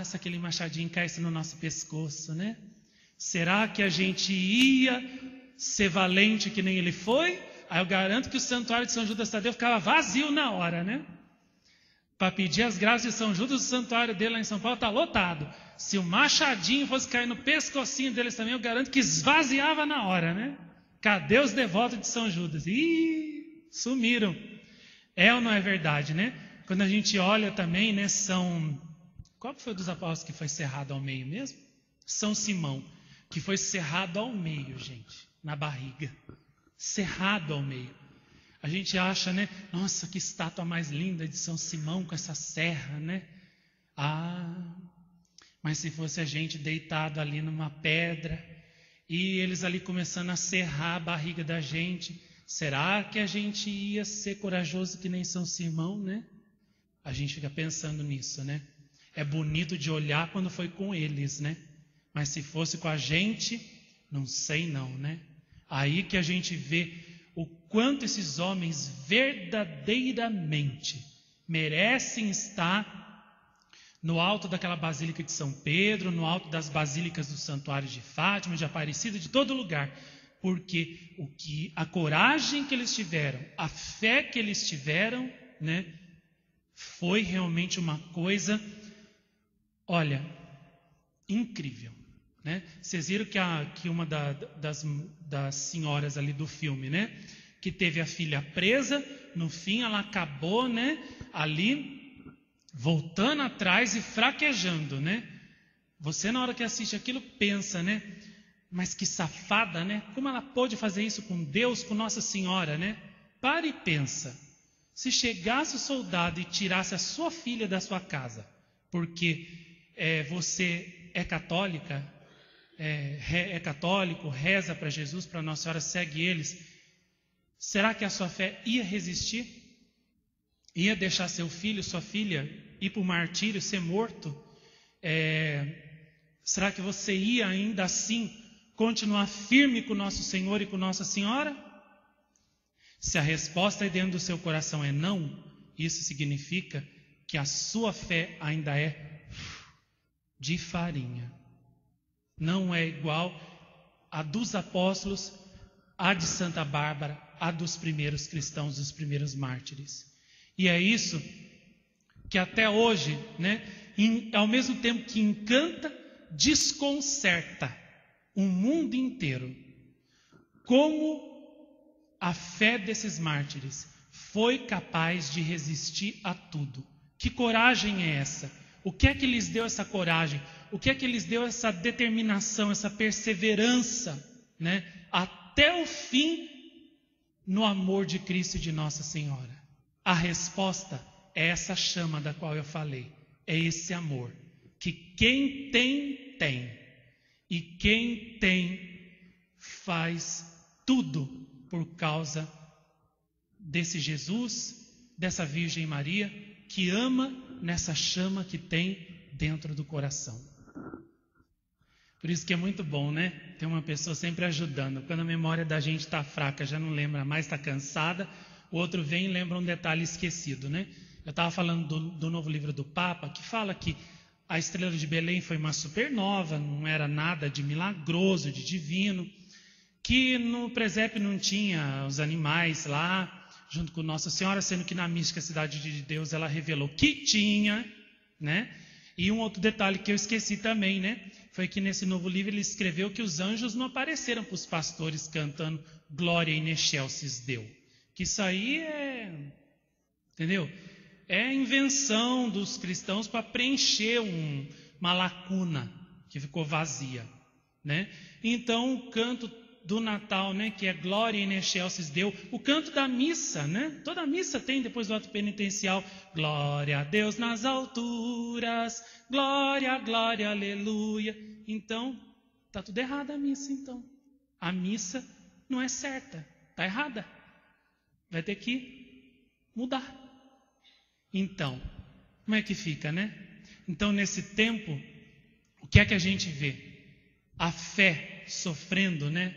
Se aquele machadinho caísse no nosso pescoço, né? Será que a gente ia ser valente que nem ele foi? Aí eu garanto que o santuário de São Judas Tadeu ficava vazio na hora, né? Para pedir as graças de São Judas, o santuário dele lá em São Paulo está lotado. Se o machadinho fosse cair no pescocinho deles também, eu garanto que esvaziava na hora, né? Cadê os devotos de São Judas? Sumiram. É ou não é verdade, né? Quando a gente olha também, né, qual foi dos apóstolos que foi cerrado ao meio mesmo? São Simão, que foi cerrado ao meio, gente, na barriga. Cerrado ao meio. A gente acha, né? Nossa, que estátua mais linda de São Simão com essa serra, né? Mas se fosse a gente deitado ali numa pedra e eles ali começando a serrar a barriga da gente, será que a gente ia ser corajoso que nem São Simão, né? A gente fica pensando nisso, né? É bonito de olhar quando foi com eles, né? Mas se fosse com a gente, não sei não, né? Aí que a gente vê o quanto esses homens verdadeiramente merecem estar no alto daquela Basílica de São Pedro, no alto das basílicas dos santuários de Fátima, de Aparecida, de todo lugar. Porque a coragem que eles tiveram, a fé que eles tiveram, né, foi realmente uma coisa, olha, incrível. Né? Vocês viram que uma das senhoras ali do filme, né, que teve a filha presa, no fim ela acabou, né, ali voltando atrás e fraquejando, né? Você na hora que assiste aquilo pensa, né? Mas que safada, né? Como ela pôde fazer isso com Deus, com Nossa Senhora, né? Para e pensa. Se chegasse o soldado e tirasse a sua filha da sua casa, porque você é católica, é católico, reza para Jesus, para Nossa Senhora, segue eles, será que a sua fé ia resistir? Ia deixar seu filho, sua filha, ir para o martírio, ser morto? Será que você ia ainda assim continuar firme com Nosso Senhor e com Nossa Senhora? Se a resposta aí dentro do seu coração é não, isso significa que a sua fé ainda é de farinha. Não é igual a dos apóstolos, a de Santa Bárbara, a dos primeiros cristãos, dos primeiros mártires. E é isso que até hoje, né, ao mesmo tempo que encanta, desconcerta o mundo inteiro. Como a fé desses mártires foi capaz de resistir a tudo. Que coragem é essa? O que é que lhes deu essa coragem? O que é que lhes deu essa determinação, essa perseverança, né, até o fim no amor de Cristo e de Nossa Senhora? A resposta é essa chama da qual eu falei. É esse amor que quem tem, tem. E quem tem faz tudo por causa desse Jesus, dessa Virgem Maria, que ama nessa chama que tem dentro do coração. Por isso que é muito bom, né? Ter uma pessoa sempre ajudando. Quando a memória da gente está fraca, já não lembra mais, está cansada, o outro vem e lembra um detalhe esquecido, né? Eu estava falando do novo livro do Papa, que fala que a estrela de Belém foi uma supernova, não era nada de milagroso, de divino, que no presépio não tinha os animais lá, junto com Nossa Senhora, sendo que na mística Cidade de Deus ela revelou que tinha, né? E um outro detalhe que eu esqueci também, né? Foi que nesse novo livro ele escreveu que os anjos não apareceram para os pastores cantando Glória in excelsis Deo. Que isso aí entendeu? É invenção dos cristãos para preencher uma lacuna que ficou vazia, né? Então o canto do Natal, né, que é Glória in excelsis Deo, o canto da missa, né? Toda missa tem depois do ato penitencial, glória a Deus nas alturas, glória, glória, aleluia. Então, está tudo errado a missa, então. A missa não é certa, está errada. Vai ter que mudar. Então, como é que fica, né? Então, nesse tempo, o que é que a gente vê? A fé sofrendo, né?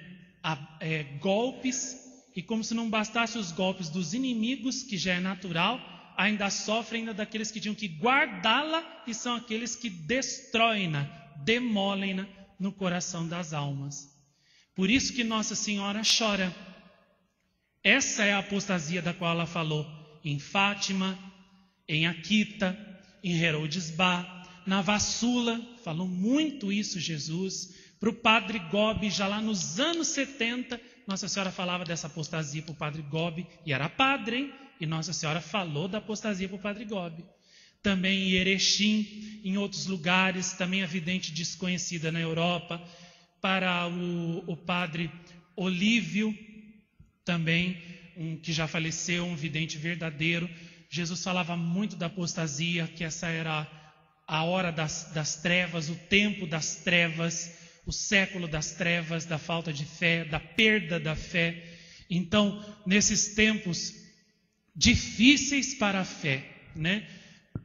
Golpes, e como se não bastasse os golpes dos inimigos, que já é natural, ainda sofre ainda daqueles que tinham que guardá-la, e são aqueles que destroem-na, demolem-na no coração das almas. Por isso que Nossa Senhora chora. Essa é a apostasia da qual ela falou em Fátima, em Akita, em Herodes-Ba, na Vassula, falou muito isso Jesus. Para o Padre Gobi, já lá nos anos 70, Nossa Senhora falava dessa apostasia para o Padre Gobi, e era padre, hein? E Nossa Senhora falou da apostasia para o Padre Gobi. Também em Erechim, em outros lugares, também a vidente desconhecida na Europa, para o Padre Olívio, também, que já faleceu, um vidente verdadeiro. Jesus falava muito da apostasia, que essa era a hora das trevas, o tempo das trevas, o século das trevas, da falta de fé, da perda da fé. Então, nesses tempos difíceis para a fé, né?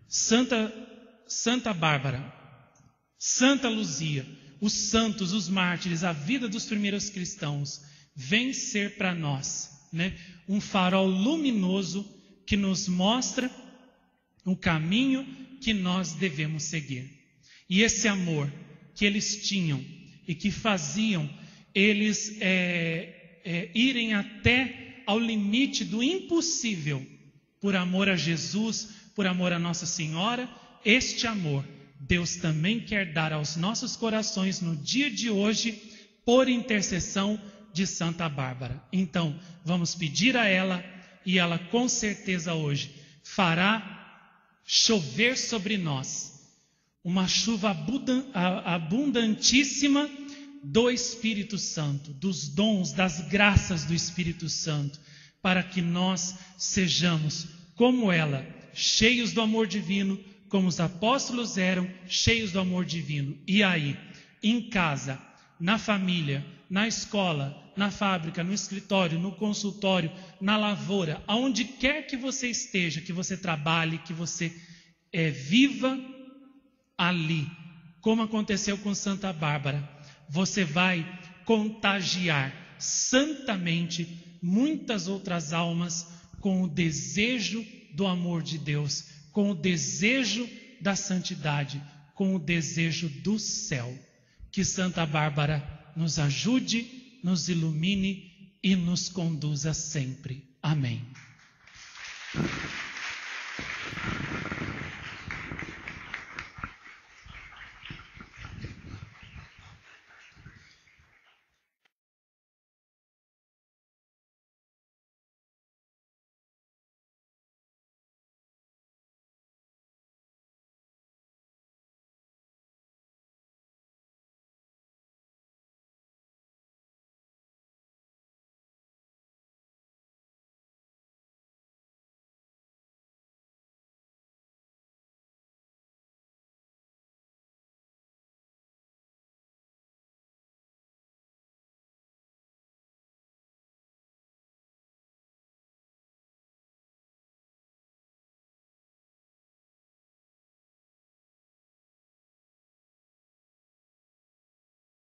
Santa Bárbara, Santa Luzia, os santos, os mártires, a vida dos primeiros cristãos, vem ser para nós, né, um farol luminoso que nos mostra o caminho que nós devemos seguir. E esse amor que eles tinham e que faziam eles irem até ao limite do impossível, por amor a Jesus, por amor a Nossa Senhora, este amor Deus também quer dar aos nossos corações no dia de hoje, por intercessão de Santa Bárbara. Então, vamos pedir a ela, e ela com certeza hoje fará chover sobre nós uma chuva abundantíssima do Espírito Santo, dos dons, das graças do Espírito Santo, para que nós sejamos como ela, cheios do amor divino, como os apóstolos eram cheios do amor divino. E aí, em casa, na família, na escola, na fábrica, no escritório, no consultório, na lavoura, aonde quer que você esteja, que você trabalhe, que você viva ali, como aconteceu com Santa Bárbara, você vai contagiar santamente muitas outras almas com o desejo do amor de Deus, com o desejo da santidade, com o desejo do céu. Que Santa Bárbara nos ajude, nos ilumine e nos conduza sempre. Amém.